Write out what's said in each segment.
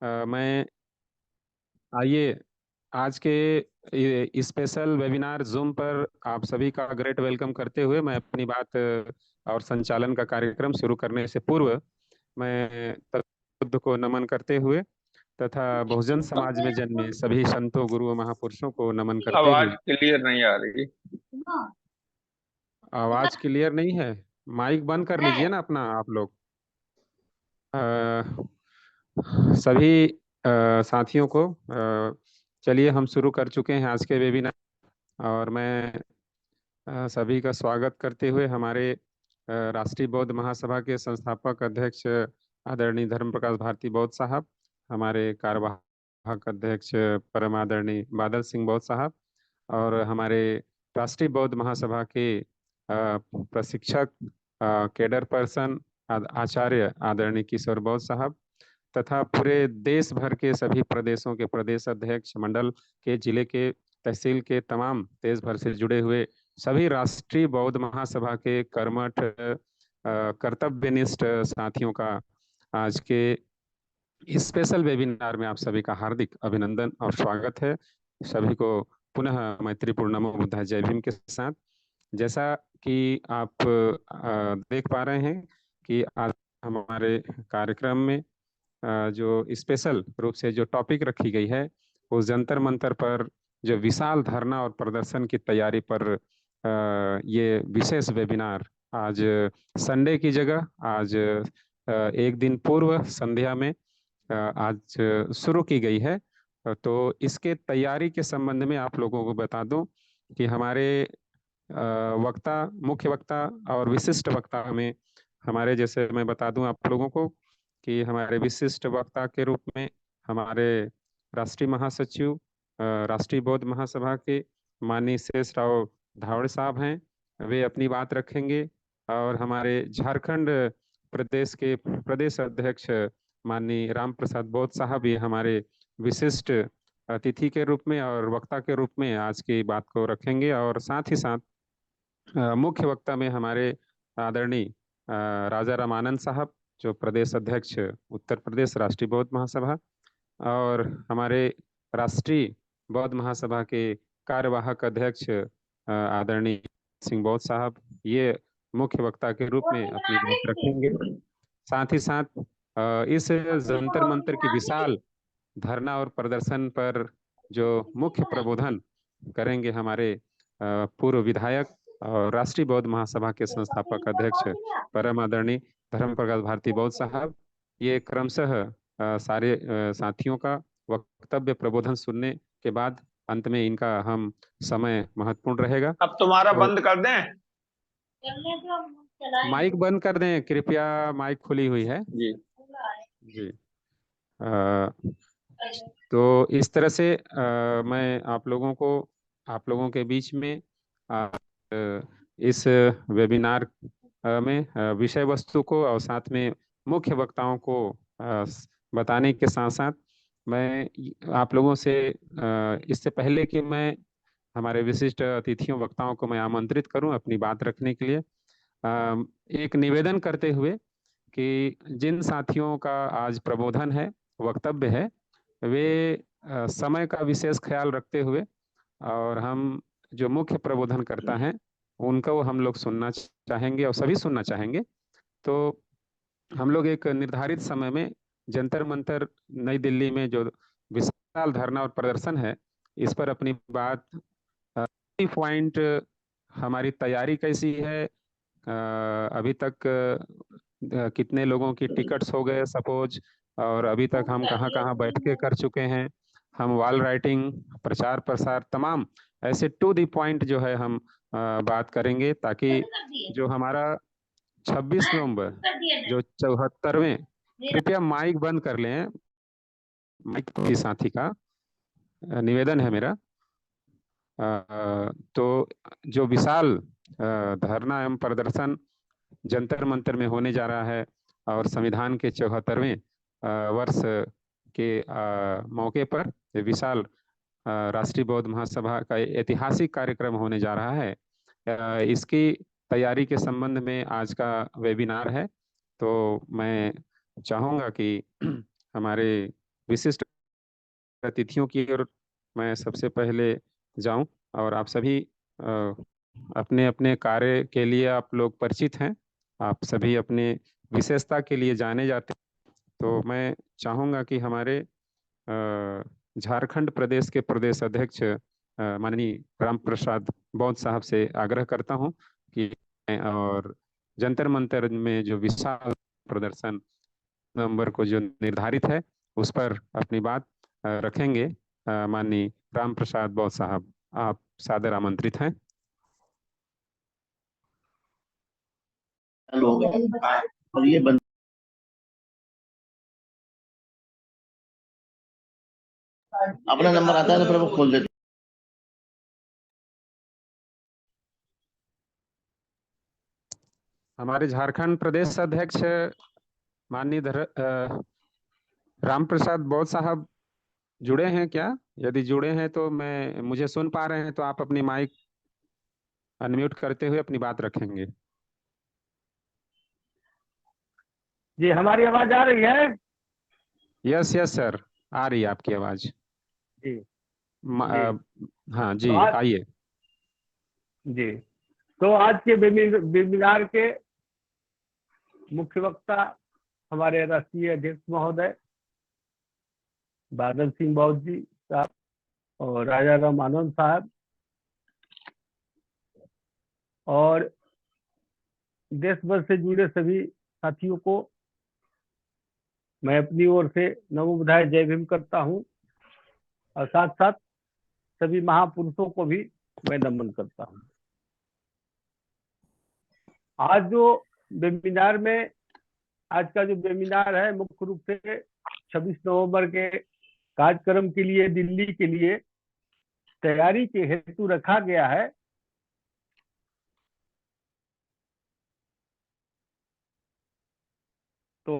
मैं आइए आज के स्पेशल वेबिनार जूम पर आप सभी का ग्रेट वेलकम करते हुए मैं अपनी बात और संचालन का कार्यक्रम शुरू करने से पूर्व मैं बुद्ध को नमन करते हुए तथा बहुजन समाज में जन्मे सभी संतों गुरुओं महापुरुषों को नमन करते आवाज हुए। क्लियर नहीं आ रही। आवाज क्लियर नहीं है? माइक बंद कर लीजिए ना अपना आप लोग। अ, सभी साथियों को चलिए हम शुरू कर चुके हैं आज के वेबिनार। और मैं सभी का स्वागत करते हुए हमारे राष्ट्रीय बौद्ध महासभा के संस्थापक अध्यक्ष आदरणीय धर्म प्रकाश भारती बौद्ध साहब, हमारे कार्यवाहक अध्यक्ष परम आदरणीय बादल सिंह बौद्ध साहब, और हमारे राष्ट्रीय बौद्ध महासभा के प्रशिक्षक केडर पर्सन आचार्य आदरणीय किशोर बौद्ध साहब, तथा पूरे देश भर के सभी प्रदेशों के प्रदेश अध्यक्ष, मंडल के, जिले के, तहसील के तमाम देश भर से जुड़े हुए सभी राष्ट्रीय बौद्ध महासभा के कर्मठ कर्तव्यनिष्ठ साथियों का आज के इस स्पेशल वेबिनार में आप सभी का हार्दिक अभिनंदन और स्वागत है। सभी को पुनः मैत्रीपूर्ण नमो बुद्धाय जय भीम के साथ। जैसा कि आप देख पा रहे हैं कि आज हमारे कार्यक्रम में जो स्पेशल रूप से जो टॉपिक रखी गई है वो जंतर मंतर पर जो विशाल धरना और प्रदर्शन की तैयारी पर ये विशेष वेबिनार आज संडे की जगह आज एक दिन पूर्व संध्या में आज शुरू की गई है। तो इसके तैयारी के संबंध में आप लोगों को बता दूं कि हमारे वक्ता, मुख्य वक्ता और विशिष्ट वक्ता में हमारे, जैसे मैं बता दूं आप लोगों को कि हमारे विशिष्ट वक्ता के रूप में हमारे राष्ट्रीय महासचिव राष्ट्रीय बौद्ध महासभा के माननीय शेष राव धावड़ साहब हैं, वे अपनी बात रखेंगे। और हमारे झारखंड प्रदेश के प्रदेश अध्यक्ष माननीय राम प्रसाद बौद्ध साहब भी हमारे विशिष्ट अतिथि के रूप में और वक्ता के रूप में आज की बात को रखेंगे। और साथ ही साथ मुख्य वक्ता में हमारे आदरणीय राजा रामानंद साहब, जो प्रदेश अध्यक्ष उत्तर प्रदेश राष्ट्रीय बौद्ध महासभा, और हमारे राष्ट्रीय बौद्ध महासभा के कार्यवाहक अध्यक्ष आदरणीय सिंह बौद्ध साहब, ये मुख्य वक्ता के रूप में अपनी बात रखेंगे। साथ ही साथ इस जंतर मंतर की विशाल धरना और प्रदर्शन पर जो मुख्य प्रबोधन करेंगे हमारे पूर्व विधायक और राष्ट्रीय बौद्ध महासभा के संस्थापक अध्यक्ष परम आदरणीय धर्म प्रकाश भारती बौद्ध साहब, ये क्रमशः सारे साथियों का वक्तव्य प्रबोधन सुनने के बाद अंत में इनका हम समय महत्वपूर्ण रहेगा। अब तुम्हारा तो बंद कर दें? माइक बंद कर दें कृपया, माइक खुली हुई है जी। जी। अ, तो इस तरह से मैं आप लोगों के बीच में आज इस वेबिनार में विषय वस्तु को और साथ में मुख्य वक्ताओं को बताने के साथ साथ मैं आप लोगों से इससे पहले कि मैं हमारे विशिष्ट अतिथियों वक्ताओं को मैं आमंत्रित करूं अपनी बात रखने के लिए, एक निवेदन करते हुए कि जिन साथियों का आज प्रबोधन है, वक्तव्य है, वे समय का विशेष ख्याल रखते हुए और हम जो मुख्य प्रबोधन करता है उनको हम लोग सुनना चाहेंगे और सभी सुनना चाहेंगे। तो हम लोग एक निर्धारित समय में जंतर मंतर नई दिल्ली में जो विशाल धरना और प्रदर्शन है, इस पर अपनी बात पॉइंट, हमारी तैयारी कैसी है, अभी तक कितने लोगों की टिकट्स हो गए सपोज, और अभी तक हम कहाँ कहाँ बैठ के कर चुके हैं, हम वॉल राइटिंग, प्रचार प्रसार, तमाम ऐसे टू दी पॉइंट जो है हम बात करेंगे, ताकि जो हमारा 26 नवंबर जो 74वें, कृपया माइक बंद कर लें, माइक की साथी का निवेदन है मेरा। तो जो विशाल धरना एवं प्रदर्शन जंतर मंतर में होने जा रहा है और संविधान के 74वें वर्ष के मौके पर ये विशाल राष्ट्रीय बौद्ध महासभा का ऐतिहासिक कार्यक्रम होने जा रहा है, इसकी तैयारी के संबंध में आज का वेबिनार है। तो मैं चाहूँगा कि हमारे विशिष्ट अतिथियों की ओर मैं सबसे पहले जाऊं। और आप सभी अपने अपने कार्य के लिए आप लोग परिचित हैं। आप सभी अपने विशेषता के लिए जाने जाते हैं। तो मैं चाहूंगा कि हमारे झारखंड प्रदेश के प्रदेश अध्यक्ष माननीय राम प्रसाद बौद्ध साहब से आग्रह करता हूं कि और जंतर मंतर में जो विशाल प्रदर्शन नवंबर को जो निर्धारित है उस पर अपनी बात रखेंगे। माननीय राम प्रसाद बौद्ध साहब, आप सादर आमंत्रित हैं। हेलो। और ये बंद अपना नंबर आता है ना, पर वो खोल देते। हमारे झारखंड प्रदेश अध्यक्ष माननीय राम प्रसाद बौद्ध साहब जुड़े हैं क्या? यदि जुड़े हैं तो मैं मुझे सुन पा रहे हैं तो आप अपनी माइक अनम्यूट करते हुए अपनी बात रखेंगे। जी, हमारी आवाज आ रही है? यस यस सर, आ रही है आपकी आवाज। जी जी। हाँ तो जी, आज आइए। जी तो आज के वेबिनार के मुख्य वक्ता हमारे राष्ट्रीय अध्यक्ष महोदय बादल सिंह बौद्ध जी साहब और राजा राम आनंद साहब, और देश भर से जुड़े सभी साथियों को मैं अपनी ओर से नमो बुद्धाय जय भीम करता हूं, और साथ साथ सभी महापुरुषों को भी मैं नमन करता हूं। आज जो वेबिनार में आज का जो वेबिनार है मुख्य रूप से 26 नवंबर के कार्यक्रम के लिए दिल्ली के लिए तैयारी के हेतु रखा गया है। तो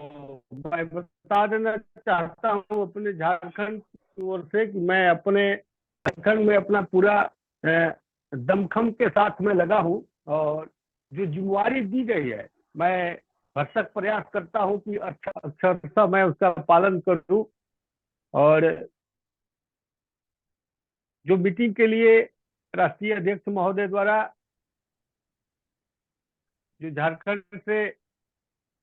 मैं बता देना चाहता हूँ अपने झारखंड की ओर से कि मैं अपने झारखंड में अपना पूरा दमखम के साथ में लगा हूँ, और जो जिम्मेवारी दी गई है मैं भरसक प्रयास करता हूँ कि अक्षरशः मैं उसका पालन करूँ। और जो मीटिंग के लिए राष्ट्रीय अध्यक्ष महोदय द्वारा जो झारखंड से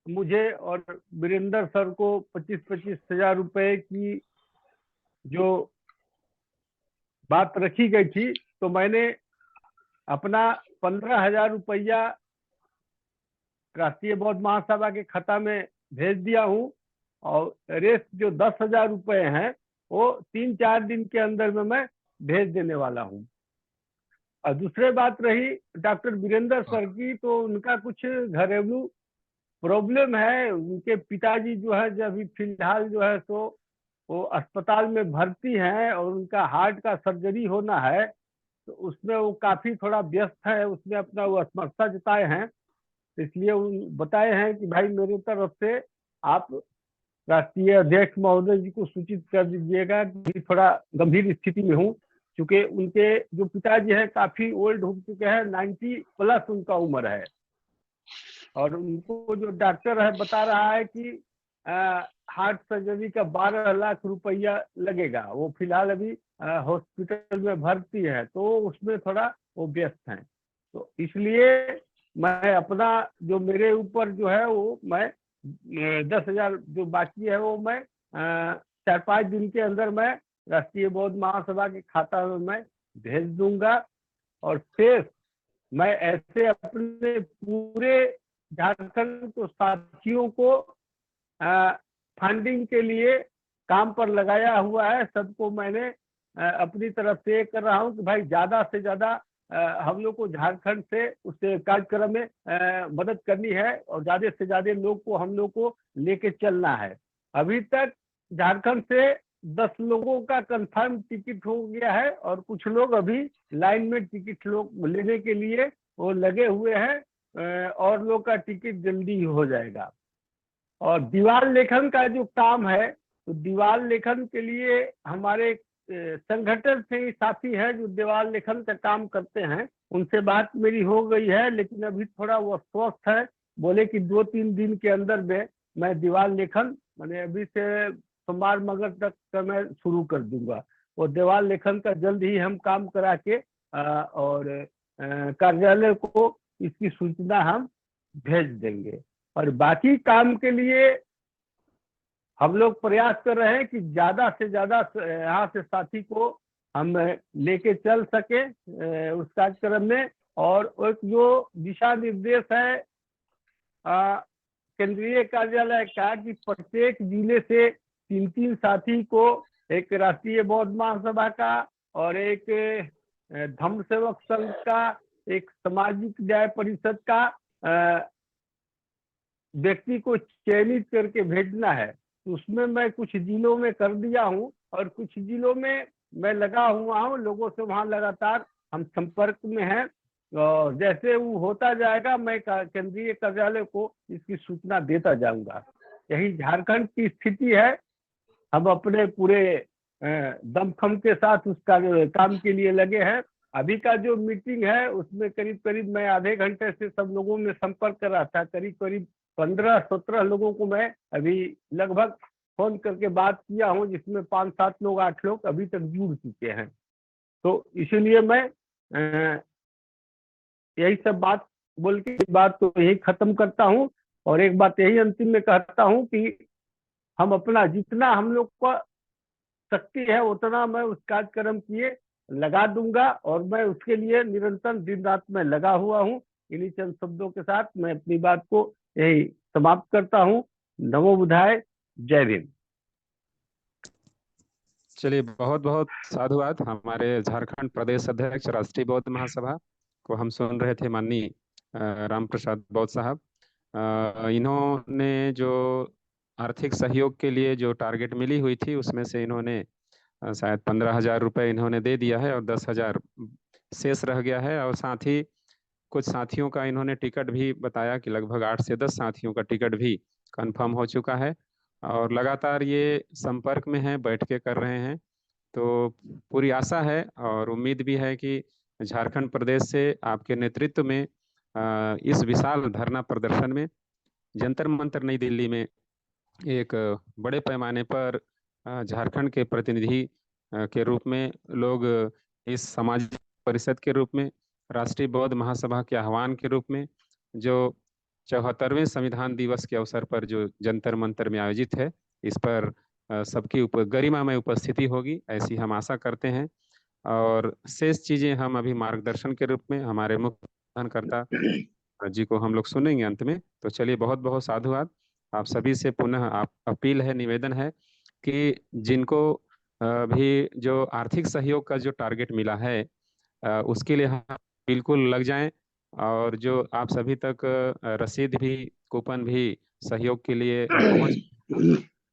मुझे और वीरेंद्र सर को 25-25 हजार रुपए की जो बात रखी गई थी, तो मैंने अपना 15,000 रुपया राष्ट्रीय बौद्ध महासभा के खाता में भेज दिया हूँ, और रेस्ट जो 10,000 रुपए हैं वो 3-4 दिन के अंदर में मैं भेज देने वाला हूँ। और दूसरी बात रही डॉक्टर वीरेंद्र सर की, तो उनका कुछ घरेलू प्रॉब्लम है। उनके पिताजी जो है जो अभी फिलहाल जो है सो वो अस्पताल में भर्ती हैं, और उनका हार्ट का सर्जरी होना है, तो उसमें वो काफी थोड़ा व्यस्त है, उसमें अपना वो असमर्थता जताए हैं। इसलिए बताए हैं कि भाई मेरी तरफ से आप राष्ट्रीय अध्यक्ष महोदय जी को सूचित कर दीजिएगा कि थोड़ा गंभीर स्थिति में हूँ, क्योंकि उनके जो पिताजी हैं काफी ओल्ड हो चुके हैं, 90+ उनका उम्र है, और उनको जो डॉक्टर है बता रहा है कि हार्ट सर्जरी का 12 लाख रुपया लगेगा। वो फिलहाल अभी हॉस्पिटल में भर्ती है, तो उसमें थोड़ा वो व्यस्त हैं। तो इसलिए मैं अपना जो मेरे ऊपर जो है वो मैं 10,000 जो बाकी है वो मैं 4-5 दिन के अंदर मैं राष्ट्रीय बौद्ध महासभा के खाता में मैं भेज दूंगा। और शेष मैं ऐसे अपने पूरे झारखंड के साथियों को फंडिंग के लिए काम पर लगाया हुआ है। सबको मैंने अपनी तरफ से कर रहा हूं कि भाई ज्यादा से ज्यादा हम लोग को झारखंड से उस कार्यक्रम में मदद करनी है, और ज्यादा से ज्यादा लोग को हम लोग को लेके चलना है। अभी तक झारखंड से 10 लोगों का कंफर्म टिकट हो गया है, और कुछ लोग अभी लाइन में टिकट लोग लेने के लिए वो लगे हुए हैं, और लोग का टिकट जल्दी हो जाएगा। और दीवार लेखन का जो काम है, तो दीवार लेखन के लिए हमारे संगठन से साथी है जो दीवार लेखन का काम करते हैं, उनसे बात मेरी हो गई है, लेकिन अभी थोड़ा वो स्वस्थ है। बोले कि 2-3 दिन के अंदर में मैं दीवार लेखन मैंने अभी से सोमवार मंगल तक का मैं शुरू कर दूंगा। वो दीवार लेखन का जल्द ही हम काम करा के और कार्यालय को इसकी सूचना हम भेज देंगे। और बाकी काम के लिए हम लोग प्रयास कर रहे हैं कि ज्यादा से ज्यादा यहाँ से साथी को हम लेके चल सके उस कार्यक्रम में। और एक जो दिशा निर्देश है केंद्रीय कार्यालय का कि प्रत्येक जिले से 3-3 साथी को, एक राष्ट्रीय बौद्ध महासभा का और एक धम्म सेवक संघ का, एक सामाजिक न्याय परिषद का व्यक्ति को चयनित करके भेजना है। तो उसमें मैं कुछ जिलों में कर दिया हूं और कुछ जिलों में मैं लगा हुआ हूं, लोगों से वहां लगातार हम संपर्क में हैं। और जैसे वो होता जाएगा मैं केंद्रीय कार्यालय को इसकी सूचना देता जाऊंगा। यही झारखंड की स्थिति है। हम अपने पूरे दमखम के साथ उस काम के लिए लगे हैं। अभी का जो मीटिंग है उसमें करीब करीब मैं आधे घंटे से सब लोगों में संपर्क कर रहा था। करीब करीब 15-17 लोगों को मैं अभी लगभग फोन करके बात किया हूं, जिसमें 5-7 लोग 8 लोग अभी तक जुड़ चुके हैं। तो इसीलिए मैं यही सब बात बोल के बात को यही खत्म करता हूं। और एक बात यही अंतिम में कहता हूं कि हम अपना जितना हम लोग का शक्ति है उतना मैं उस कार्यक्रम किए लगा दूंगा और मैं उसके लिए निरंतर दिन रात में लगा हुआ हूं। इन्हीं चंद शब्दों के साथ मैं अपनी बात को यही समाप्त करता हूं। नमो बुद्धाय, जय भीम। चलिए, बहुत बहुत साधुवाद। हमारे झारखंड प्रदेश अध्यक्ष राष्ट्रीय बौद्ध महासभा को हम सुन रहे थे, माननीय राम प्रसाद बौद्ध साहब। इन्होंने जो आर्थिक सहयोग के लिए जो टारगेट मिली हुई थी उसमें से इन्होंने शायद 15,000 रुपये इन्होंने दे दिया है और 10,000 शेष रह गया है। और साथ ही कुछ साथियों का इन्होंने टिकट भी बताया कि लगभग 8 से 10 साथियों का टिकट भी कंफर्म हो चुका है और लगातार ये संपर्क में हैं, बैठ के कर रहे हैं। तो पूरी आशा है और उम्मीद भी है कि झारखंड प्रदेश से आपके नेतृत्व में इस विशाल धरना प्रदर्शन में जंतर मंतर नई दिल्ली में एक बड़े पैमाने पर झारखंड के प्रतिनिधि के रूप में लोग इस सामाजिक परिषद के रूप में, राष्ट्रीय बौद्ध महासभा के आह्वान के रूप में, जो 74वें संविधान दिवस के अवसर पर जो जंतर मंतर में आयोजित है, इस पर सबकी गरिमामय उपस्थिति होगी, ऐसी हम आशा करते हैं। और शेष चीजें हम अभी मार्गदर्शन के रूप में हमारे मुख्य प्रधानकर्ता जी को हम लोग सुनेंगे अंत में। तो चलिए, बहुत बहुत साधुवाद। आप सभी से पुनः आप अपील है, निवेदन है कि जिनको भी जो आर्थिक सहयोग का जो टारगेट मिला है उसके लिए हम बिल्कुल लग जाएं। और जो आप सभी तक रसीद भी, कूपन भी सहयोग के लिए पहुंच,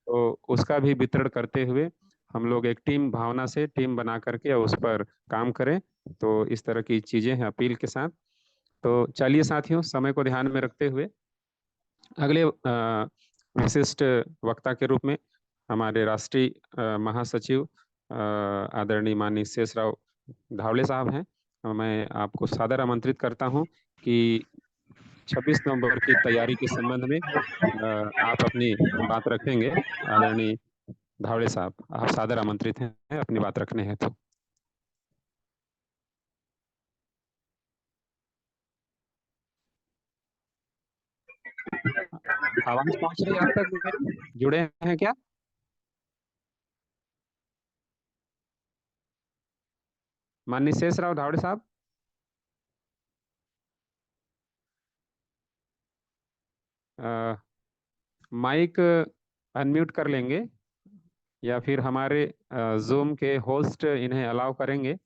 तो उसका भी वितरण करते हुए हम लोग एक टीम भावना से टीम बना करके उस पर काम करें। तो इस तरह की चीजें हैं अपील के साथ। तो चलिए साथियों, समय को ध्यान में रखते हुए अगले विशिष्ट वक्ता के रूप में हमारे राष्ट्रीय महासचिव आदरणीय माननीय शेषराव धावड़े साहब हैं। मैं आपको सादर आमंत्रित करता हूं कि 26 नवंबर की तैयारी के संबंध में आप अपनी बात रखेंगे। आदरणीय धावड़े साहब, आप सादर आमंत्रित हैं अपनी बात रखने हैं। तो आवाज पहुंच रही है आप तक? मेरी जुड़े हैं क्या? माननीय शेषराव धावड़े साहब, माइक अनम्यूट कर लेंगे या फिर हमारे जूम के होस्ट इन्हें अलाउ करेंगे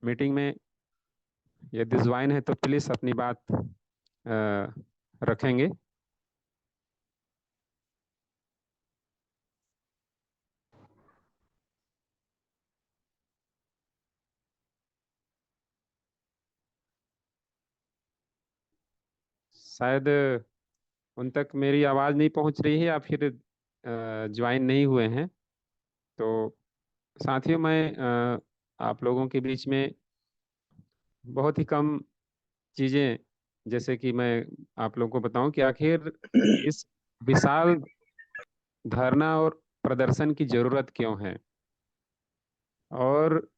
मीटिंग में। यदि ज्वाइन है तो प्लीज अपनी बात रखेंगे। शायद उन तक मेरी आवाज नहीं पहुंच रही है या फिर ज्वाइन नहीं हुए हैं। तो साथियों, मैं आप लोगों के बीच में बहुत ही कम चीजें, जैसे कि मैं आप लोगों को बताऊं कि आखिर इस विशाल धरना और प्रदर्शन की जरूरत क्यों है, और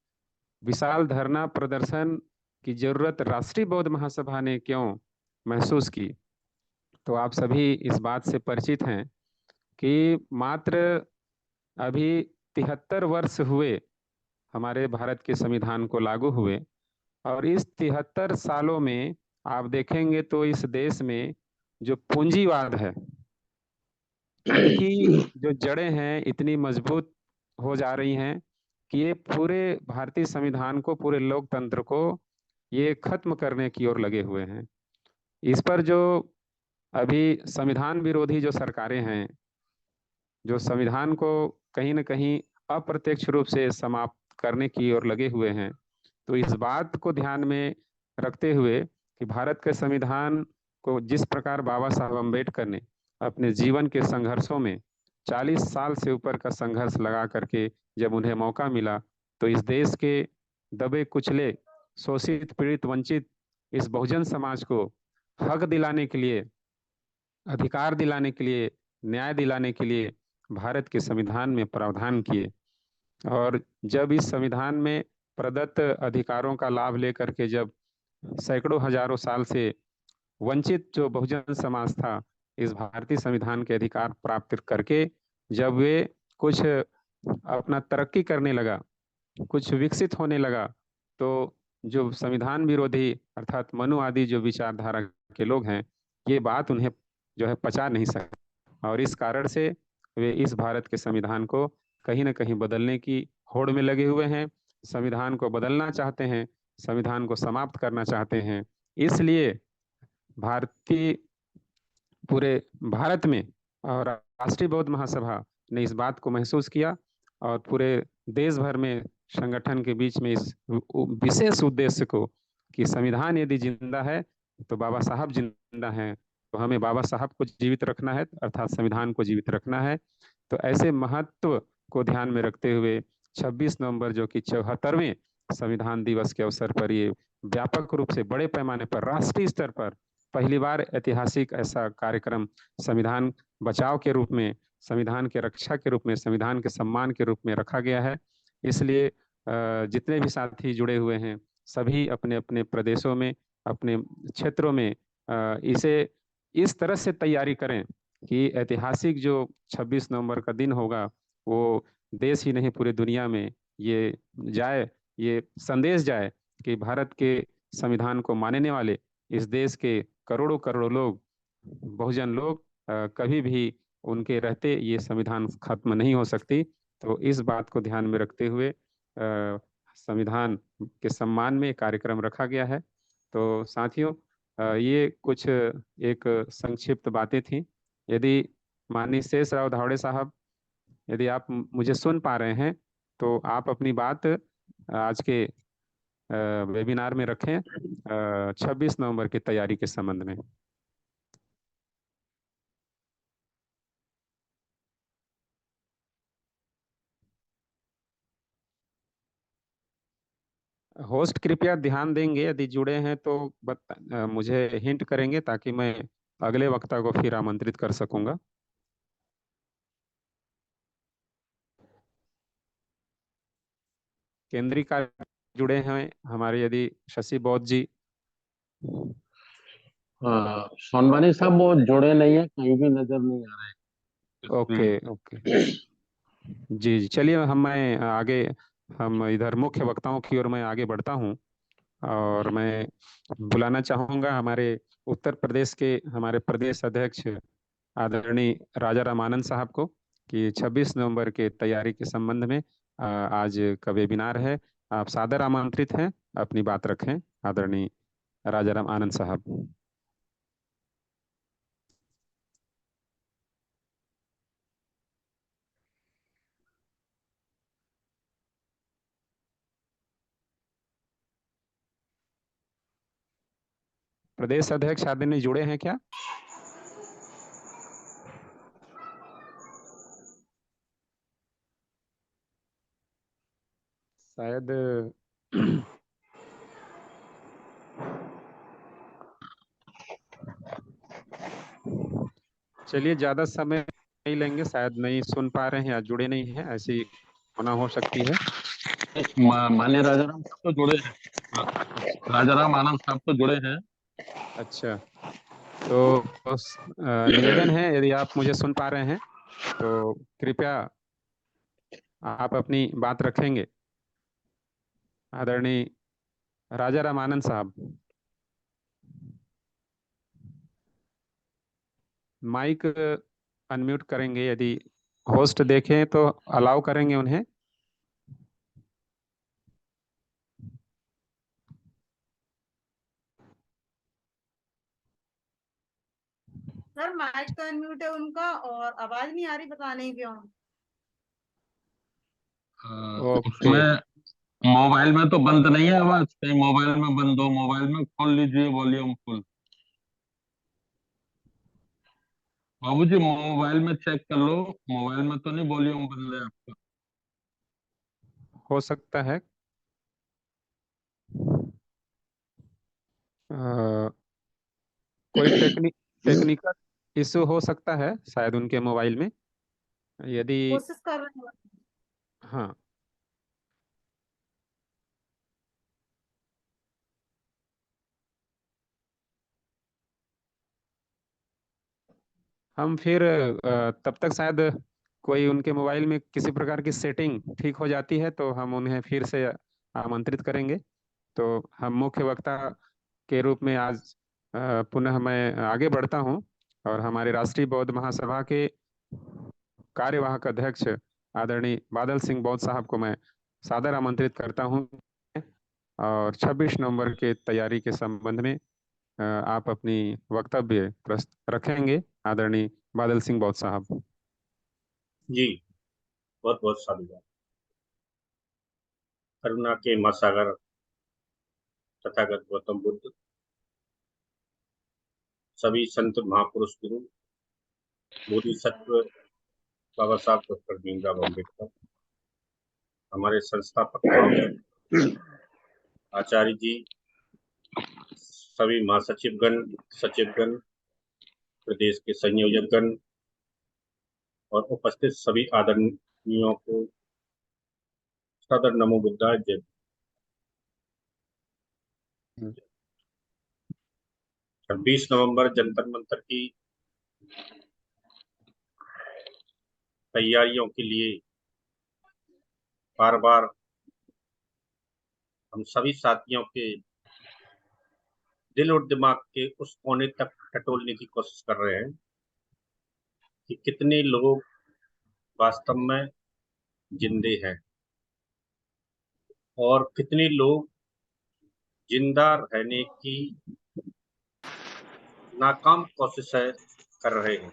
विशाल धरना प्रदर्शन की जरूरत राष्ट्रीय बौद्ध महासभा ने क्यों महसूस की। तो आप सभी इस बात से परिचित हैं कि मात्र अभी 73 वर्ष हुए हमारे भारत के संविधान को लागू हुए, और इस 73 सालों में आप देखेंगे तो इस देश में जो पूंजीवाद है, इनकी जो जड़ें हैं इतनी मजबूत हो जा रही हैं कि ये पूरे भारतीय संविधान को, पूरे लोकतंत्र को ये खत्म करने की ओर लगे हुए हैं। इस पर जो अभी संविधान विरोधी जो सरकारें हैं, जो संविधान को कहीं ना कहीं अप्रत्यक्ष रूप से समाप्त करने की ओर लगे हुए हैं, तो इस बात को ध्यान में रखते हुए कि भारत के संविधान को जिस प्रकार बाबा साहब अम्बेडकर ने अपने जीवन के संघर्षों में 40 साल से ऊपर का संघर्ष लगा करके जब उन्हें मौका मिला, तो इस देश के दबे कुचले, शोषित, पीड़ित, वंचित इस बहुजन समाज को हक दिलाने के लिए, अधिकार दिलाने के लिए, न्याय दिलाने के लिए भारत के संविधान में प्रावधान किए। और जब इस संविधान में प्रदत्त अधिकारों का लाभ लेकर के जब सैकड़ों हजारों साल से वंचित जो बहुजन समाज था, इस भारतीय संविधान के अधिकार प्राप्त करके जब वे कुछ अपना तरक्की करने लगा, कुछ विकसित होने लगा, तो जो संविधान विरोधी अर्थात मनुवादी जो विचारधारा के लोग हैं, ये बात उन्हें जो है पचा नहीं सकते, और इस कारण से वे इस भारत के संविधान को कहीं ना कहीं बदलने की होड़ में लगे हुए हैं, संविधान को बदलना चाहते हैं, संविधान को समाप्त करना चाहते हैं। इसलिए भारतीय पूरे भारत में और राष्ट्रीय बौद्ध महासभा ने इस बात को महसूस किया, और पूरे देश भर में संगठन के बीच में इस विशेष उद्देश्य को कि संविधान यदि जिंदा है तो बाबा साहब जिंदा हैं, तो हमें बाबा साहब को जीवित रखना है, अर्थात संविधान को जीवित रखना है। तो ऐसे महत्व को ध्यान में रखते हुए 26 नवंबर जो कि 74वें संविधान दिवस के अवसर पर ये व्यापक रूप से बड़े पैमाने पर राष्ट्रीय स्तर पर पहली बार ऐतिहासिक ऐसा कार्यक्रम संविधान बचाव के रूप में, संविधान के रक्षा के रूप में, संविधान के सम्मान के रूप में रखा गया है। इसलिए जितने भी साथी जुड़े हुए हैं सभी अपने अपने प्रदेशों में, अपने क्षेत्रों में इसे इस तरह से तैयारी करें कि ऐतिहासिक जो 26 नवंबर का दिन होगा वो देश ही नहीं पूरी दुनिया में ये जाए, ये संदेश जाए कि भारत के संविधान को मानने वाले इस देश के करोड़ों करोड़ों लोग, बहुजन लोग, कभी भी उनके रहते ये संविधान खत्म नहीं हो सकती। तो इस बात को ध्यान में रखते हुए संविधान के सम्मान में कार्यक्रम रखा गया है। तो साथियों, ये कुछ एक संक्षिप्त बातें थी। यदि माननीय शेषराव धावड़े साहब, यदि आप मुझे सुन पा रहे हैं तो आप अपनी बात आज के वेबिनार में रखें 26 नवंबर की तैयारी के संबंध में। होस्ट कृपया ध्यान देंगे, यदि जुड़े हैं तो मुझे हिंट करेंगे ताकि मैं अगले वक्ता को फिर आमंत्रित कर सकूंगा। केंद्रीय कार्य जुड़े हैं हमारे यदि शशि बौद्ध जी। हाँ, सोनवानी साहब वो जुड़े नहीं है, कहीं भी नजर नहीं आ रहे ओके इसमें। ओके, जी जी, चलिए मैं आगे, हम इधर मुख्य वक्ताओं की ओर मैं आगे बढ़ता हूँ, और मैं बुलाना चाहूँगा हमारे उत्तर प्रदेश के हमारे प्रदेश अध्यक्ष आदरणीय राजा रामानंद साहब को कि 26 नवंबर के तैयारी के संबंध में आज का वेबिनार है। आप सादर आमंत्रित हैं, अपनी बात रखें आदरणीय राजा राम आनंद साहब। प्रदेश अध्यक्ष आदरणीय जुड़े हैं क्या? शायद चलिए, ज्यादा समय नहीं लेंगे, शायद नहीं सुन पा रहे हैं या जुड़े नहीं हैं, ऐसी होना हो सकती है। मान्य राजाराम साहब तो जुड़े हैं। राजाराम आनंद साहब तो जुड़े हैं। अच्छा, तो निवेदन है, यदि आप मुझे सुन पा रहे हैं तो कृपया आप अपनी बात रखेंगे। आदरणीय राजाराम आनंद साहब, माइक अनम्यूट करेंगे, यदि होस्ट देखें तो अलाउ करेंगे उन्हें। सर माइक तो अनम्यूट है उनका और आवाज नहीं आ रही, पता नहीं क्यों। ओके। उसमें मोबाइल में तो बंद नहीं है आवाज, कहीं मोबाइल में बंद हो, मोबाइल में खोल लीजिए वॉल्यूम फुल। बाबूजी मोबाइल में चेक कर लो, मोबाइल में तो नहीं वॉल्यूम बंद है आपका। हो सकता है कोई टेक्निकल इशू हो सकता है शायद उनके मोबाइल में। यदि कोशिश कर रहे हैं। हाँ, हम फिर तब तक शायद कोई उनके मोबाइल में किसी प्रकार की सेटिंग ठीक हो जाती है तो हम उन्हें फिर से आमंत्रित करेंगे। तो हम मुख्य वक्ता के रूप में आज पुनः मैं आगे बढ़ता हूं और हमारे राष्ट्रीय बौद्ध महासभा के कार्यवाहक अध्यक्ष आदरणीय बादल सिंह बौद्ध साहब को मैं सादर आमंत्रित करता हूं और 26 नवंबर के तैयारी के संबंध में आप अपनी वक्तव्य रखेंगे, आदरणीय बादल सिंह बौद्ध साहब। जी, बहुत बहुत साधुवाद। करुणा के महासागर तथागत गौतम बुद्ध, सभी संत महापुरुष गुरु बोधिसत्व बाबा साहब डॉक्टर भीमराव अम्बेडकर, हमारे संस्थापक आचार्य जी, सभी महासचिवगण, सचिवगण, प्रदेश के संयोजकगण और उपस्थित सभी आदरणीयों को सदर नमो बुद्धाय जय। 26 नवंबर जंतर मंतर की तैयारियों के लिए बार बार हम सभी साथियों के दिल और दिमाग के उस कोने तक टटोलने की कोशिश कर रहे हैं कि कितने लोग वास्तव में जिंदे हैं और कितने लोग जिंदा रहने की नाकाम कोशिशें कर रहे हैं।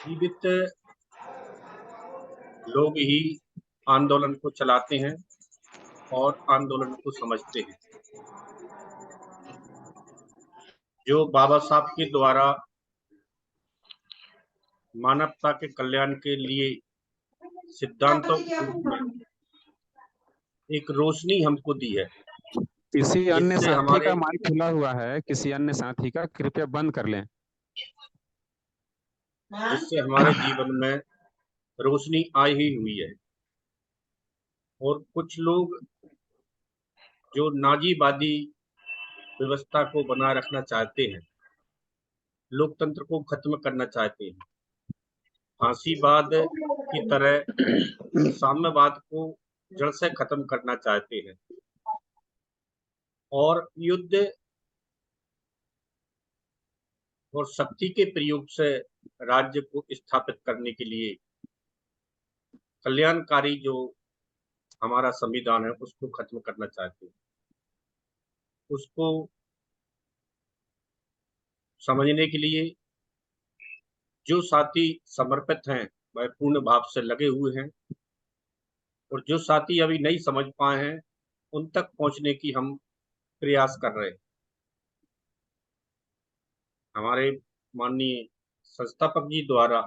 जीवित लोग ही आंदोलन को चलाते हैं और आंदोलन को समझते हैं। जो बाबा साहब के द्वारा मानवता के कल्याण के लिए सिद्धांतों के रूप में एक रोशनी हमको दी है, किसी अन्य जिससे साथी हमारे का माइक खुला हुआ है, किसी अन्य साथी का कृपया बंद कर लें। जीवन में रोशनी आई ही हुई है। और कुछ लोग जो नाजीवादी व्यवस्था को बनाए रखना चाहते हैं, लोकतंत्र को खत्म करना चाहते हैं, फांसीवाद की तरह साम्यवाद को जड़ से खत्म करना चाहते हैं और युद्ध और शक्ति के प्रयोग से राज्य को स्थापित करने के लिए कल्याणकारी जो हमारा संविधान है उसको खत्म करना चाहते हैं। उसको समझने के लिए जो साथी समर्पित हैं वह पूर्ण भाव से लगे हुए हैं और जो साथी अभी नहीं समझ पाए हैं उन तक पहुंचने की हम प्रयास कर रहे हैं। हमारे माननीय संस्थापक जी द्वारा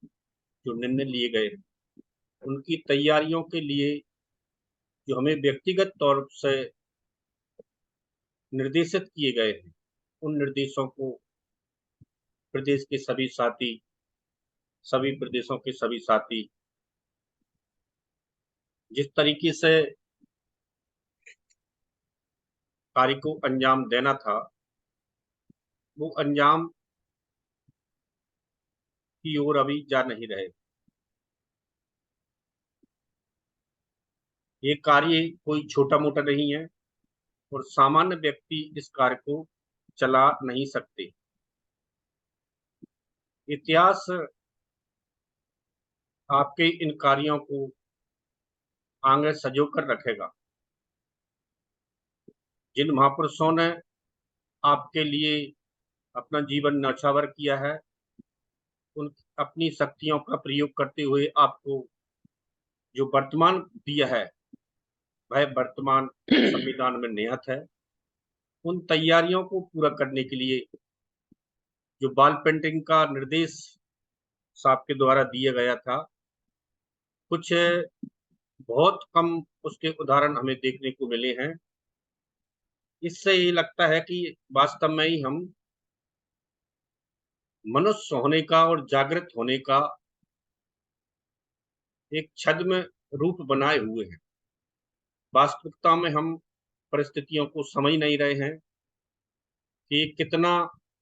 जो निर्णय लिए गए उनकी तैयारियों के लिए जो हमें व्यक्तिगत तौर से निर्देशित किए गए हैं, उन निर्देशों को प्रदेश के सभी साथी, सभी प्रदेशों के सभी साथी जिस तरीके से कार्य को अंजाम देना था, वो अंजाम की ओर अभी जा नहीं रहे। ये कार्य कोई छोटा मोटा नहीं है और सामान्य व्यक्ति इस कार्य को चला नहीं सकते। इतिहास आपके इन कार्यों को आगे सजो कर रखेगा। जिन महापुरुषों ने आपके लिए अपना जीवन न्यौछावर किया है, उन अपनी शक्तियों का प्रयोग करते हुए आपको जो वर्तमान दिया है, वह वर्तमान संविधान में निहित है। उन तैयारियों को पूरा करने के लिए जो वॉल पेंटिंग का निर्देश साहब के द्वारा दिया गया था, कुछ बहुत कम उसके उदाहरण हमें देखने को मिले हैं। इससे ये लगता है कि वास्तव में ही हम मनुष्य होने का और जागृत होने का एक छद्म रूप बनाए हुए हैं। वास्तविकता में हम परिस्थितियों को समझ नहीं रहे हैं कि कितना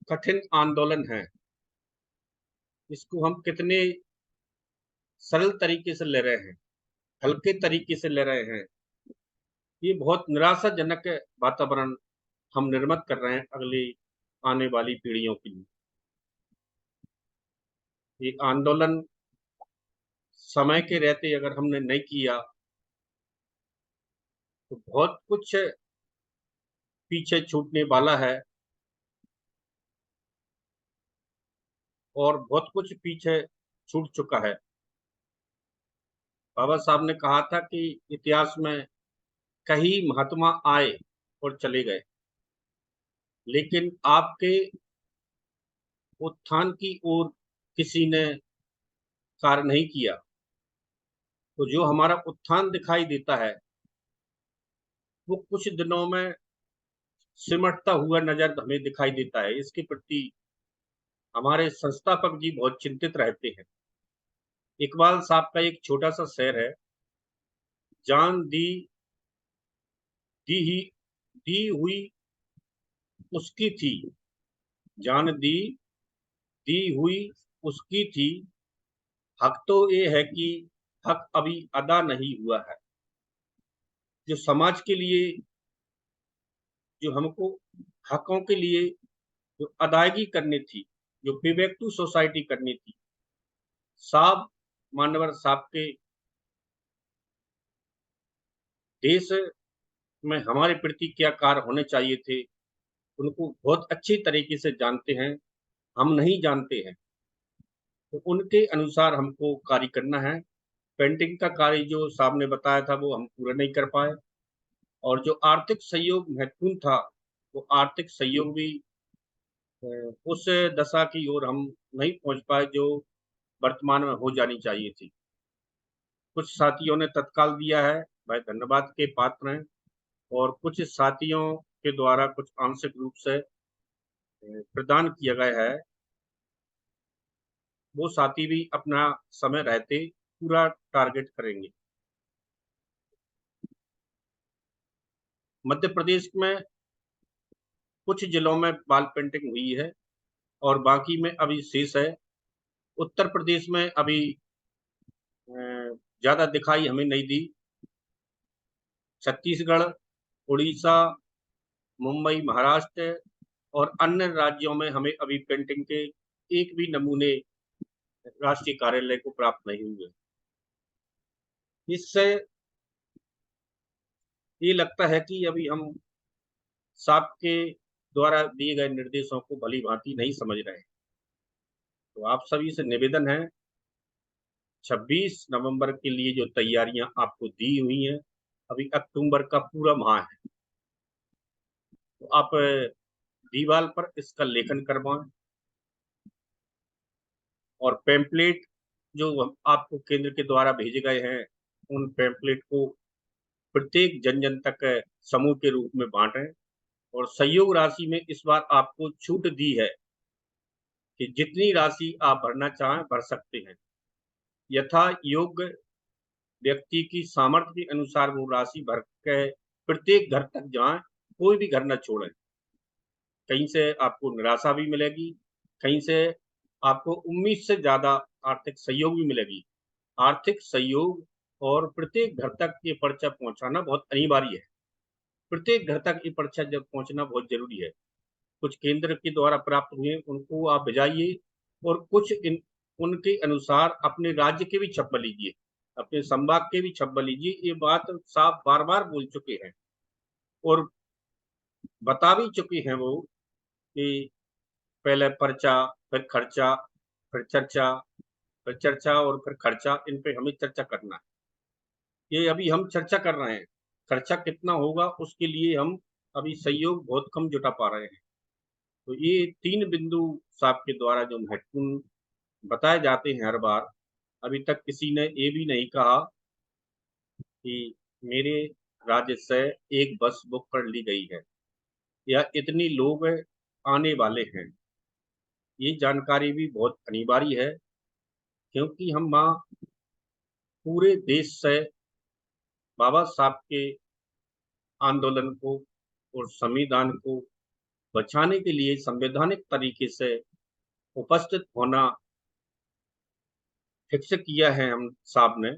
कठिन आंदोलन है, इसको हम कितने सरल तरीके से ले रहे हैं, हल्के तरीके से ले रहे हैं। ये बहुत निराशाजनक वातावरण हम निर्मित कर रहे हैं अगली आने वाली पीढ़ियों के लिए। ये आंदोलन समय के रहते अगर हमने नहीं किया तो बहुत कुछ पीछे छूटने वाला है और बहुत कुछ पीछे छूट चुका है। बाबा साहब ने कहा था कि इतिहास में कई महात्मा आए और चले गए, लेकिन आपके उत्थान की ओर किसी ने कार्य नहीं किया। तो जो हमारा उत्थान दिखाई देता है वो कुछ दिनों में सिमटता हुआ नजर हमें दिखाई देता है। इसके प्रति हमारे संस्थापक जी बहुत चिंतित रहते हैं। इकबाल साहब का एक छोटा सा शेर है, जान दी ही दी हुई उसकी थी, जान दी हुई उसकी थी, हक तो ये है कि हक अभी अदा नहीं हुआ है। जो समाज के लिए, जो हमको हकों के लिए जो अदायगी करनी थी, जो पे बैक टू सोसाइटी करनी थी, साहब मानवर साहब के देश में हमारे प्रति क्या कार्य होने चाहिए थे, उनको बहुत अच्छी तरीके से जानते हैं, हम नहीं जानते हैं। तो उनके अनुसार हमको कार्य करना है। पेंटिंग का कार्य जो साहब ने बताया था वो हम पूरा नहीं कर पाए, और जो आर्थिक सहयोग महत्वपूर्ण था वो आर्थिक सहयोग भी उस दशा की ओर हम नहीं पहुंच पाए जो वर्तमान में हो जानी चाहिए थी। कुछ साथियों ने तत्काल दिया है, भाई धन्यवाद के पात्र हैं, और कुछ साथियों के द्वारा कुछ आंशिक रूप से प्रदान किया गया है। वो साथी भी अपना समय रहते पूरा टारगेट करेंगे। मध्य प्रदेश में कुछ जिलों में वॉल पेंटिंग हुई है और बाकी में अभी शेष है। उत्तर प्रदेश में अभी ज्यादा दिखाई हमें नहीं दी। छत्तीसगढ़, उड़ीसा, मुंबई, महाराष्ट्र और अन्य राज्यों में हमें अभी पेंटिंग के एक भी नमूने राष्ट्रीय कार्यालय को प्राप्त नहीं हुए। इससे ये लगता है कि अभी हम साहब के द्वारा दिए गए निर्देशों को भली भांति नहीं समझ रहे हैं। तो आप सभी से निवेदन है, 26 नवंबर के लिए जो तैयारियां आपको दी हुई हैं, अभी अक्टूबर का पूरा माह है, तो आप दीवार पर इसका लेखन करवाएं और पैम्पलेट जो आपको केंद्र के द्वारा भेजे गए हैं, उन पैम्पलेट को प्रत्येक जन जन तक समूह के रूप में बांटें। और सहयोग राशि में इस बार आपको छूट दी है, कि जितनी राशि आप भरना चाहें भर सकते हैं। यथा योग्य व्यक्ति की सामर्थ्य के अनुसार वो राशि भर के प्रत्येक घर तक जाएं, कोई भी घर न छोड़ें। कहीं से आपको निराशा भी मिलेगी, कहीं से आपको उम्मीद से ज्यादा आर्थिक सहयोग भी मिलेगी। आर्थिक सहयोग और प्रत्येक घर तक ये पर्चा पहुंचाना बहुत अनिवार्य है। प्रत्येक घर तक ये पर्चा जब पहुंचना बहुत जरूरी है। कुछ केंद्र के द्वारा प्राप्त हुए उनको आप भिजाइए और कुछ उनके अनुसार अपने राज्य के भी छपवा लीजिए, अपने संभाग के भी छपवा लीजिए। ये बात साफ बार बार बोल चुके हैं और बता भी चुके हैं वो कि पहले पर्चा, फिर खर्चा, फिर चर्चा, फिर चर्चा और फिर खर्चा, इन पे हमें चर्चा करना है। ये अभी हम चर्चा कर रहे हैं, खर्चा कितना होगा उसके लिए हम अभी सहयोग बहुत कम जुटा पा रहे हैं। तो ये 3 बिंदु साहब के द्वारा जो महत्वपूर्ण बताए जाते हैं हर बार, अभी तक किसी ने ये भी नहीं कहा कि मेरे राज्य से एक बस बुक कर ली गई है या इतनी लोग आने वाले हैं। ये जानकारी भी बहुत अनिवार्य है, क्योंकि हम वहाँ पूरे देश से बाबा साहब के आंदोलन को और संविधान को बचाने के लिए संवैधानिक तरीके से उपस्थित होना फिक्स किया है हम साहब ने,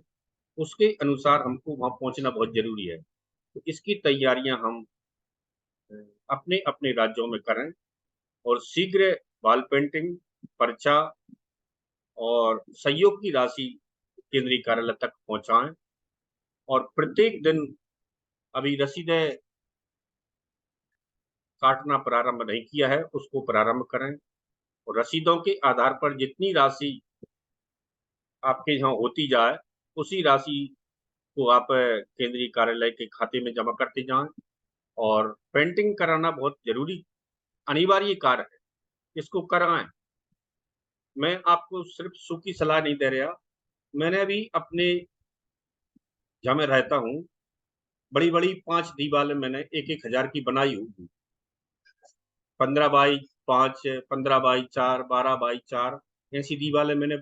उसके अनुसार हमको वहां पहुंचना बहुत जरूरी है। तो इसकी तैयारियां हम अपने अपने राज्यों में करें और शीघ्र वॉल पेंटिंग, पर्चा और सहयोग की राशि केंद्रीय कार्यालय तक पहुंचाएं और प्रत्येक दिन अभी रसीदें काटना प्रारंभ नहीं किया है, उसको प्रारंभ करें और रसीदों के आधार पर जितनी राशि आपके यहाँ होती जाए उसी राशि को आप केंद्रीय कार्यालय के खाते में जमा करते जाएं। और पेंटिंग कराना बहुत जरूरी अनिवार्य कार्य है, इसको कराएं। मैं आपको सिर्फ सूखी सलाह नहीं दे रहा, मैंने भी अपने जहाँ मैं रहता हूँ बड़ी बड़ी 5 दीवारें मैंने 1-1 हजार की बनाई हुई, 15x5, 15x4, 12x4 ऐसी दीवारें मैंने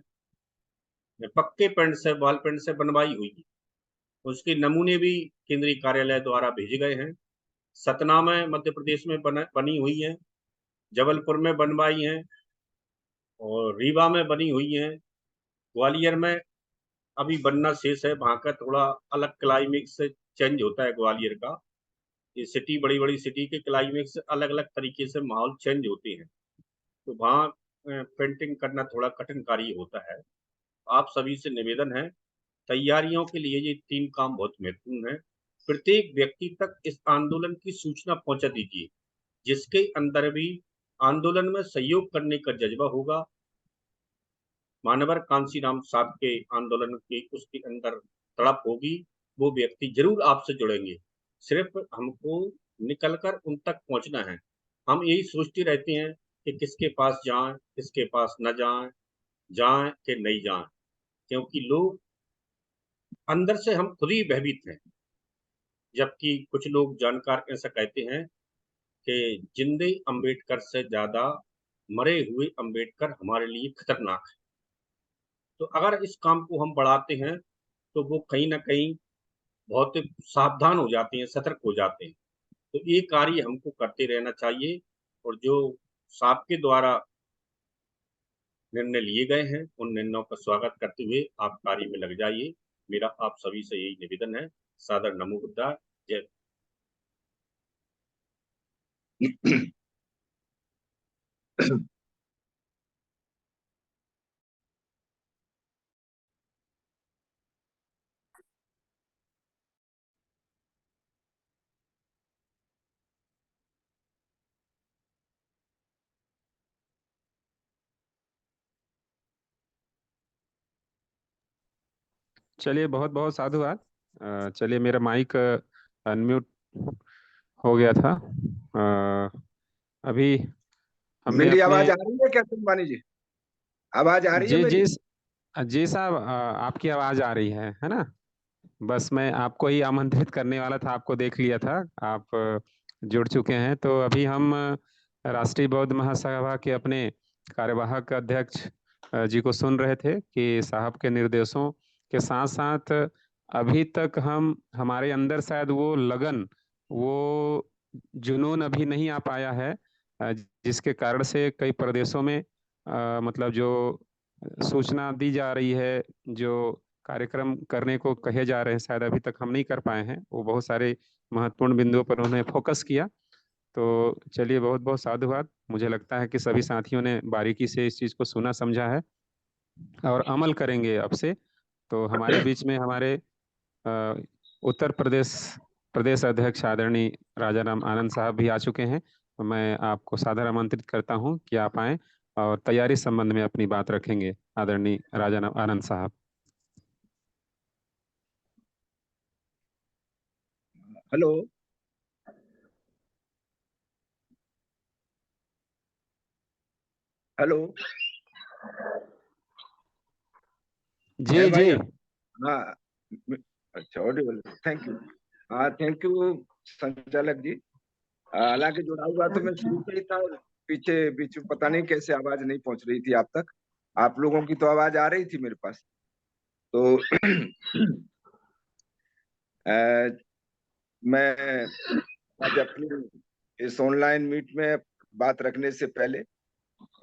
पक्के पेंट से, वॉल पेंट से बनवाई हुई है। उसके नमूने भी केंद्रीय कार्यालय द्वारा भेजे गए हैं। सतना में मध्य प्रदेश में बनी हुई है, जबलपुर में बनवाई है और रीवा में बनी हुई है। ग्वालियर में अभी बनना शेष है, वहां का थोड़ा अलग क्लाइमेक्स चेंज होता है ग्वालियर का। ये सिटी, बड़ी बड़ी सिटी के क्लाइमेक्स अलग अलग तरीके से माहौल चेंज होते हैं, तो वहाँ पेंटिंग करना थोड़ा कठिन कार्य होता है। आप सभी से निवेदन है, तैयारियों के लिए ये 3 काम बहुत महत्वपूर्ण है। प्रत्येक व्यक्ति तक इस आंदोलन की सूचना पहुंचा दीजिए, जिसके अंदर भी आंदोलन में सहयोग करने का जज्बा होगा। मानवर कांशीराम साहब के आंदोलन की उसके अंदर तड़प होगी, वो व्यक्ति जरूर आपसे जुड़ेंगे। सिर्फ हमको निकलकर उन तक पहुंचना है। हम यही सोचते रहते हैं कि किसके पास जाएं, किसके पास न जाएं, जाएं कि नहीं जाएं, क्योंकि लोग अंदर से हम खुद ही भयभीत हैं। जबकि कुछ लोग जानकार ऐसा कहते हैं कि जिंदे अंबेडकर से ज्यादा मरे हुए अंबेडकर हमारे लिए खतरनाक है। तो अगर इस काम को हम बढ़ाते हैं तो वो कहीं ना कहीं बहुत सावधान हो जाते हैं, सतर्क हो जाते हैं। तो ये कार्य हमको करते रहना चाहिए और जो साहब के द्वारा निर्णय लिए गए हैं उन निर्णयों का स्वागत करते हुए आप कार्य में लग जाइए। मेरा आप सभी से यही निवेदन है। सादर नमो बुद्धाय। जय। चलिए, बहुत बहुत साधुवाद। चलिए, मेरा माइक अनम्यूट हो गया था। अभी हमने मेरी अपने आवाज आ रही है क्या संबानी जी? आवाज आ रही है जी मेरी? जी जी साहब, आपकी आवाज आ रही है ना? बस मैं आपको ही आमंत्रित करने वाला था, आपको देख लिया था, आप जुड़ चुके हैं। तो अभी हम राष्ट्रीय बौद्ध महासभा के अपने कार्यवाहक अध्यक्ष जी को सुन रहे थे कि साहब के निर्देशों के साथ साथ अभी तक हमारे अंदर शायद वो लगन, वो जुनून अभी नहीं आ पाया है, जिसके कारण से कई प्रदेशों में मतलब जो सूचना दी जा रही है, जो कार्यक्रम करने को कहे जा रहे हैं, शायद अभी तक हम नहीं कर पाए हैं। वो बहुत सारे महत्वपूर्ण बिंदुओं पर उन्होंने फोकस किया। तो चलिए, बहुत बहुत साधुवाद। मुझे लगता है कि सभी साथियों ने बारीकी से इस चीज़ को सुना समझा है और अमल करेंगे अब से। तो हमारे बीच में हमारे अ, उत्तर प्रदेश प्रदेश अध्यक्ष आदरणीय राजा राम आनंद साहब भी आ चुके हैं। तो मैं आपको सादर आमंत्रित करता हूं कि आप आएं और तैयारी संबंध में अपनी बात रखेंगे। आदरणीय राजा राम आनंद साहब। हेलो। हेलो। जी भाई। जी। हाँ। अच्छा, ऑडिबल। Thank you. हाँ, थैंक यू संचालक जी। हालांकि जुड़ा हुआ तो मैं शुरू से ही था। पीछे बीच में पता नहीं कैसे आवाज नहीं पहुंच रही थी आप तक। आप लोगों की तो आवाज आ रही थी मेरे पास। तो मैं आज अपनी इस ऑनलाइन मीट में बात रखने से पहले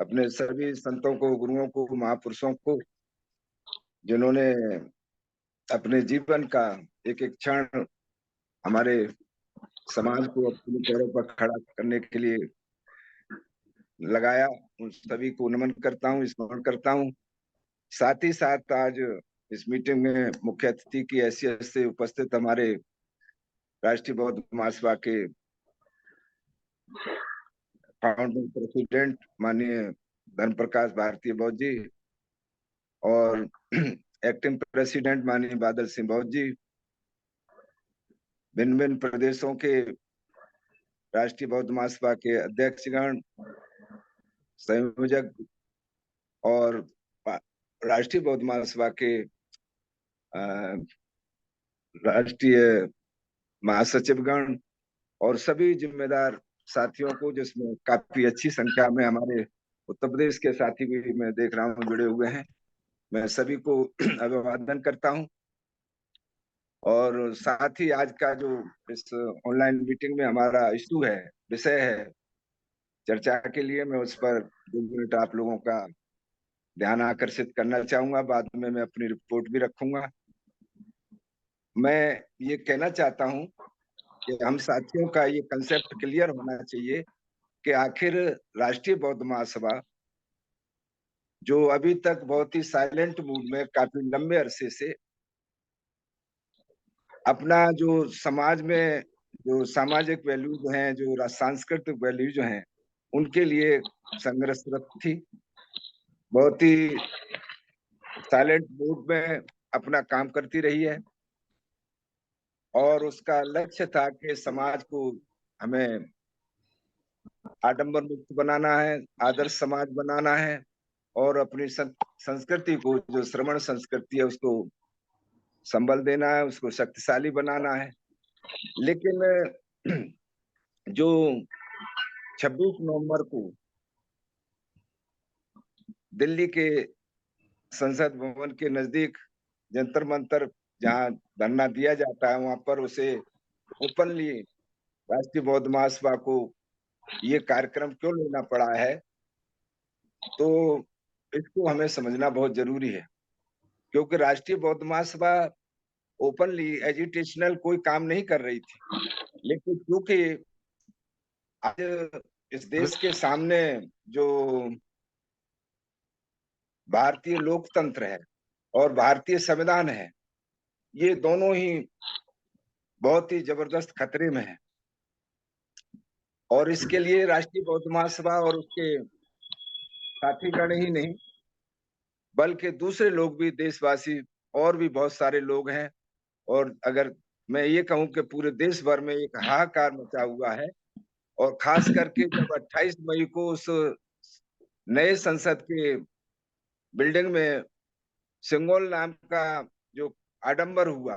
अपने सभी संतों को, गुरुओं को, महापुरुषों को, जिन्होंने अपने जीवन का एक एक क्षण हमारे समाज को अपने पैरों पर खड़ा करने के लिए लगाया, उन सभी को नमन करता हूँ, स्मरण करता हूँ। साथ ही साथ आज इस मीटिंग में मुख्य अतिथि की हैसियत से उपस्थित हमारे राष्ट्रीय बौद्ध महासभा के फाउंडिंग प्रेसिडेंट माननीय धर्म प्रकाश भारती बौद्ध जी और एक्टिंग प्रेसिडेंट माननीय बादल सिंह बौद्ध जी, भिन्न भिन्न प्रदेशों के राष्ट्रीय बौद्ध महासभा के अध्यक्षगण, संयोजक और राष्ट्रीय बौद्ध महासभा के राष्ट्रीय महासचिवगण और सभी जिम्मेदार साथियों को, जिसमें काफी अच्छी संख्या में हमारे उत्तर प्रदेश के साथी भी मैं देख रहा हूँ जुड़े हुए हैं, मैं सभी को अभिवादन करता हूँ। और साथ ही आज का जो इस ऑनलाइन मीटिंग में हमारा इशू है, विषय है चर्चा के लिए, मैं उस पर 2 मिनट आप लोगों का ध्यान आकर्षित करना चाहूंगा। बाद में मैं अपनी रिपोर्ट भी रखूंगा। मैं ये कहना चाहता हूं कि हम साथियों का ये कंसेप्ट क्लियर होना चाहिए कि आखिर राष्ट्रीय बौद्ध महासभा, जो अभी तक बहुत ही साइलेंट मूड में काफी लंबे अरसे से अपना जो समाज में जो सामाजिक वैल्यूज हैं, जो सांस्कृतिक वैल्यूज हैं, उनके लिए संघर्षरत थी। बहुत ही साइलेंट मूड में अपना काम करती रही है और उसका लक्ष्य था कि समाज को हमें आडंबर मुक्त बनाना है, आदर्श समाज बनाना है और अपनी संस्कृति को, जो श्रमण संस्कृति है, उसको संबल देना है, उसको शक्तिशाली बनाना है। लेकिन जो 26 नवंबर को दिल्ली के संसद भवन के नजदीक जंतर मंतर जहां धरना दिया जाता है, वहां पर उसे ओपनली राष्ट्रीय बौद्ध महासभा को ये कार्यक्रम क्यों लेना पड़ा है, तो इसको हमें समझना बहुत जरूरी है। क्योंकि राष्ट्रीय बौद्ध महासभा ओपनली एजुटेशनल कोई काम नहीं कर रही थी, लेकिन क्योंकि आज इस देश के सामने जो भारतीय लोकतंत्र है और भारतीय संविधान है, ये दोनों ही बहुत ही जबरदस्त खतरे में है। और इसके लिए राष्ट्रीय बौद्ध महासभा और उसके साथीगण ही नहीं, बल्कि दूसरे लोग भी, देशवासी और भी बहुत सारे लोग हैं। और अगर मैं ये कहूं कि पूरे देश भर में एक हाहाकार मचा हुआ है, और खास करके जब 28 मई को उस नए संसद के बिल्डिंग में सिंगोल नाम का जो आडंबर हुआ,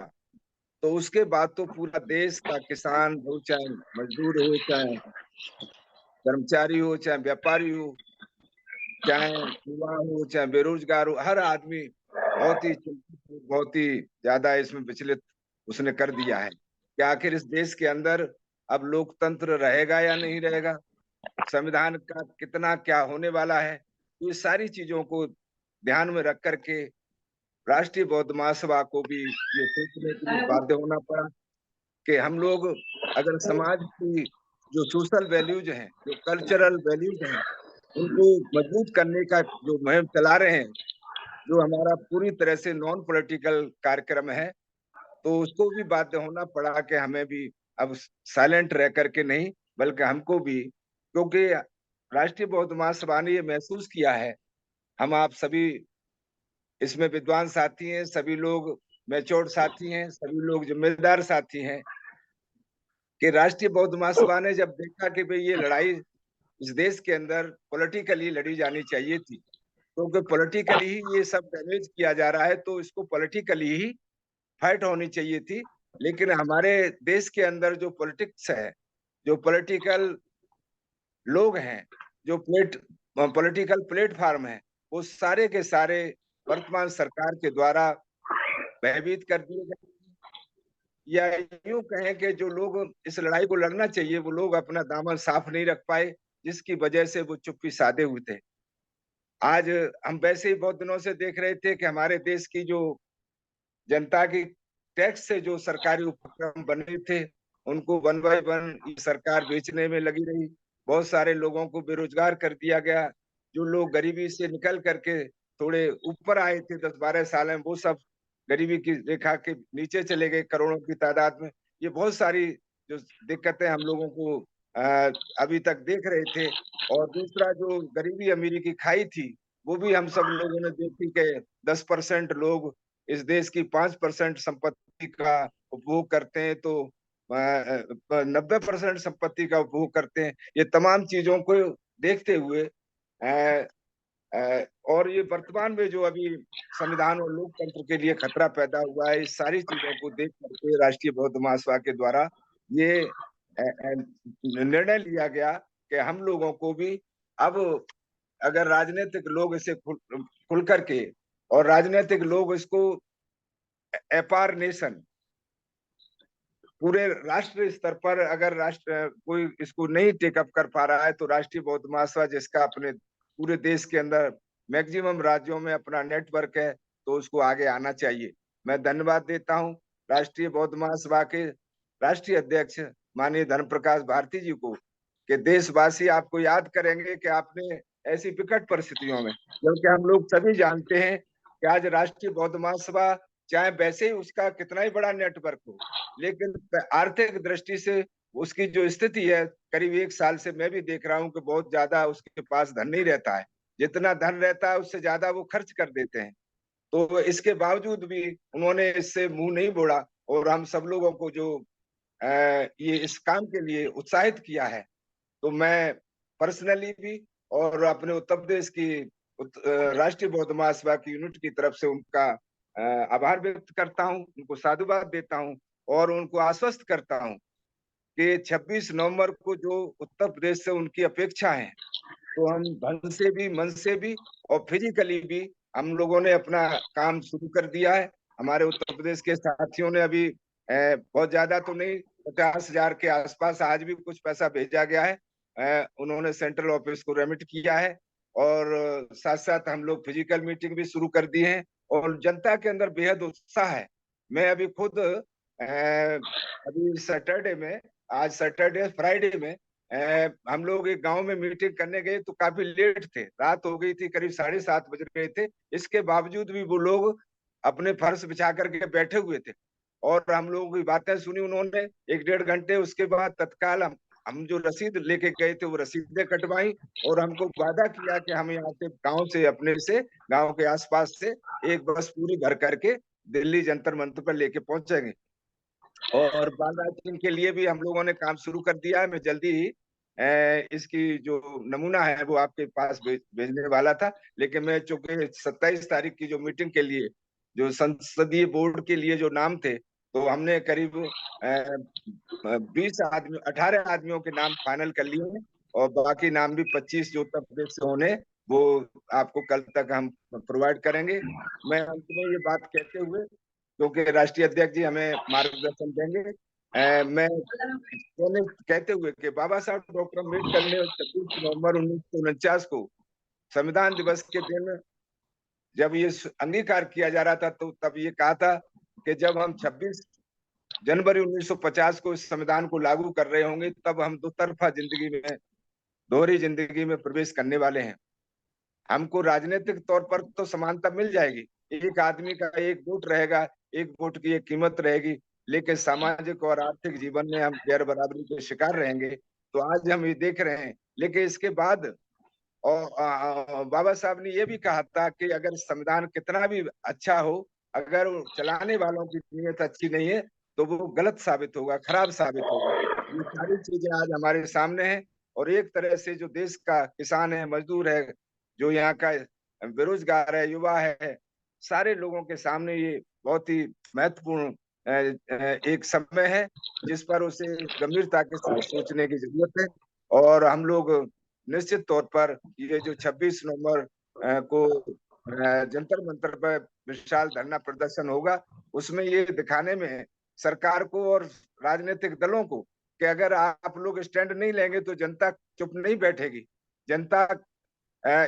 तो उसके बाद तो पूरा देश का किसान हो, चाहे मजदूर हो, चाहे कर्मचारी हो, चाहे व्यापारी हो, चाहे युवा हो चाहे बेरोजगार हो, हर आदमी बहुत ही ज्यादा इसमें विचलित उसने कर दिया है कि आखिर इस देश के अंदर अब लोकतंत्र रहेगा या नहीं रहेगा, संविधान का कितना क्या होने वाला है। ये सारी चीजों को ध्यान में रख करके राष्ट्रीय बौद्ध महासभा को भी ये सोचने के लिए बाध्य होना पड़ा कि हम लोग अगर समाज की जो सोशल वैल्यूज हैं, जो कल्चरल वैल्यूज हैं, उनको मजबूत करने का जो मुहिम चला रहे हैं, जो हमारा पूरी तरह से नॉन पॉलिटिकल कार्यक्रम है, तो उसको भी बाध्य होना पड़ा कि हमें भी अब साइलेंट रह करके नहीं, बल्कि हमको भी, क्योंकि राष्ट्रीय बौद्ध महासभा ने ये महसूस किया है, हम आप सभी इसमें विद्वान साथी हैं, सभी लोग मैच्योर्ड साथी हैं, सभी लोग जिम्मेदार साथी हैं, कि राष्ट्रीय बौद्ध महासभा ने जब देखा कि भाई ये लड़ाई इस देश के अंदर पॉलिटिकली लड़ी जानी चाहिए थी, क्योंकि पॉलिटिकली ही ये सब डैमेज किया जा रहा है, तो इसको पॉलिटिकली ही फाइट होनी चाहिए थी। लेकिन हमारे देश के अंदर जो पॉलिटिक्स है, जो पॉलिटिकल लोग हैं, जो पॉलिटिकल प्लेटफॉर्म है, वो सारे के सारे वर्तमान सरकार के द्वारा भयभीत कर दिए गए, या यूं कहें कि जो लोग इस लड़ाई को लड़ना चाहिए वो लोग अपना दामन साफ नहीं रख पाए, जिसकी वजह से वो चुप्पी साधे हुए थे। आज हम वैसे ही बहुत दिनों से देख रहे थे कि हमारे देश की जो जनता की टैक्स से जो सरकारी उपक्रम बने थे, उनको वन बाय वन सरकार बेचने में लगी रही। बहुत सारे लोगों को बेरोजगार कर दिया गया। जो लोग गरीबी से निकल करके थोड़े ऊपर आए थे 10-12 साल में, वो सब गरीबी की रेखा के नीचे चले गए करोड़ों की तादाद में। ये बहुत सारी जो दिक्कतें हम लोगों को अभी तक देख रहे थे। और दूसरा जो गरीबी अमीरी की खाई थी, वो भी हम सब लोगों ने देखी कि 10% लोग इस देश की 5% संपत्ति का उपभोग करते हैं, तो 90% संपत्ति का उपभोग करते हैं। ये तमाम चीजों को देखते हुए और ये वर्तमान में जो अभी संविधान और लोकतंत्र के लिए खतरा पैदा हुआ है, इस सारी चीजों को देख करके राष्ट्रीय बौद्ध महासभा के द्वारा ये निर्णय लिया गया कि हम लोगों को भी अब, अगर राजनीतिक लोग इसे खुल करके, और राजनीतिक लोग इसको एपार नेशन, पूरे राष्ट्र स्तर पर अगर राष्ट्र कोई इसको नहीं टेकअप कर पा रहा है, तो राष्ट्रीय बौद्ध महासभा जिसका अपने पूरे देश के अंदर मैक्सिमम राज्यों में अपना नेटवर्क है, तो उसको आगे आना चाहिए। मैं धन्यवाद देता हूं राष्ट्रीय बौद्ध महासभा के राष्ट्रीय अध्यक्ष माननीय धर्म प्रकाश भारती जी को, कि देशवासी आपको याद करेंगे कि आपने ऐसी विकट परिस्थितियों में, जबकि हम लोग सभी जानते हैं कि आज राष्ट्रीय बौद्ध महासभा चाहे वैसे ही उसका कितना ही बड़ा नेटवर्क हो, लेकिन आर्थिक दृष्टि से उसकी जो स्थिति है, करीब 1 साल से मैं भी देख रहा हूं कि बहुत ज्यादा उसके पास धन नहीं रहता है। जितना धन रहता है उससे ज्यादा वो खर्च कर देते हैं। तो इसके बावजूद भी उन्होंने इससे मुंह नहीं मोड़ा, और हम सब लोगों को जो ये इस काम के लिए उत्साहित किया है, तो मैं पर्सनली भी और अपने उत्तर प्रदेश की राष्ट्रीय बौद्ध महासभा की यूनिट की तरफ से उनका आभार व्यक्त करता हूं, उनको साधुवाद देता हूं, और उनको आश्वस्त करता हूं कि 26 नवंबर को जो उत्तर प्रदेश से उनकी अपेक्षा है, तो हम धन से भी, मन से भी और फिजिकली भी हम लोगों ने अपना काम शुरू कर दिया है। हमारे उत्तर प्रदेश के साथियों ने अभी बहुत ज्यादा तो नहीं, 50,000 के आसपास आज भी कुछ पैसा भेजा गया है। उन्होंने सेंट्रल ऑफिस को रेमिट किया है, और साथ साथ हम लोग फिजिकल मीटिंग भी शुरू कर दी है, और जनता के अंदर बेहद उत्साह है। मैं अभी खुद अभी सैटरडे में, आज सैटरडे फ्राइडे में हम लोग एक गांव में मीटिंग करने गए, तो काफी लेट थे, रात हो गई थी, करीब 7:30 बज रहे थे। इसके बावजूद भी वो लोग अपने फर्श बिछा करके बैठे हुए थे, और हम लोगों की बातें सुनी उन्होंने 1-1.5 घंटे। उसके बाद तत्काल हम जो रसीद लेके गए थे वो रसीदें कटवाई, और हमको वादा किया कि हम यहाँ से गांव से, अपने से गांव के आसपास से एक बस पूरी भर करके दिल्ली जंतर मंतर पर लेके पहुंचेंगे। और बालराज सिंह के लिए भी हम लोगों ने काम शुरू कर दिया है। मैं जल्दी ही इसकी जो नमूना है वो आपके पास भेजने वाला था, लेकिन मैं चूंकि 27 तारीख की जो मीटिंग के लिए, जो संसदीय बोर्ड के लिए जो नाम थे, तो हमने करीब 18 आदमियों के नाम फाइनल कर लिए हैं, और बाकी नाम भी 25 जो उत्तर प्रदेश से होने वो आपको कल तक हम प्रोवाइड करेंगे। मैं अंत में ये बात कहते हुए, क्योंकि राष्ट्रीय अध्यक्ष जी हमें मार्गदर्शन देंगे, मैं कहते हुए कि बाबा साहब डॉक्टर अम्बेडकर ने 26 नवंबर 1949 को संविधान दिवस के दिन जब ये अंगीकार किया जा रहा था, तो तब ये कहा था कि जब हम 26 जनवरी 1950 को इस संविधान को लागू कर रहे होंगे, तब हम दोतरफा जिंदगी में, दोहरी जिंदगी में प्रवेश करने वाले हैं। हमको राजनीतिक तौर पर तो समानता मिल जाएगी, एक आदमी का एक वोट रहेगा, एक वोट की एक कीमत रहेगी, लेकिन सामाजिक और आर्थिक जीवन में हम गैर बराबरी के शिकार रहेंगे। तो आज हम ये देख रहे हैं। लेकिन इसके बाद और बाबा साहब ने ये भी कहा था कि अगर संविधान कितना भी अच्छा हो, अगर चलाने वालों की नीयत अच्छी नहीं है तो वो गलत साबित होगा, खराब साबित होगा। ये सारी चीजें आज हमारे सामने हैं। और एक तरह से जो देश का किसान है, मजदूर है, जो यहाँ का बेरोजगार है, युवा है, सारे लोगों के सामने ये बहुत ही महत्वपूर्ण एक समय है, जिस पर उसे गंभीरता के साथ सोचने की जरूरत है। और हम लोग निश्चित तौर पर ये जो 26 नवंबर को जंतर मंतर पर विशाल धरना प्रदर्शन होगा, उसमें ये दिखाने में सरकार को और राजनीतिक दलों को कि अगर आप लोग स्टैंड नहीं लेंगे तो जनता चुप नहीं बैठेगी। जनता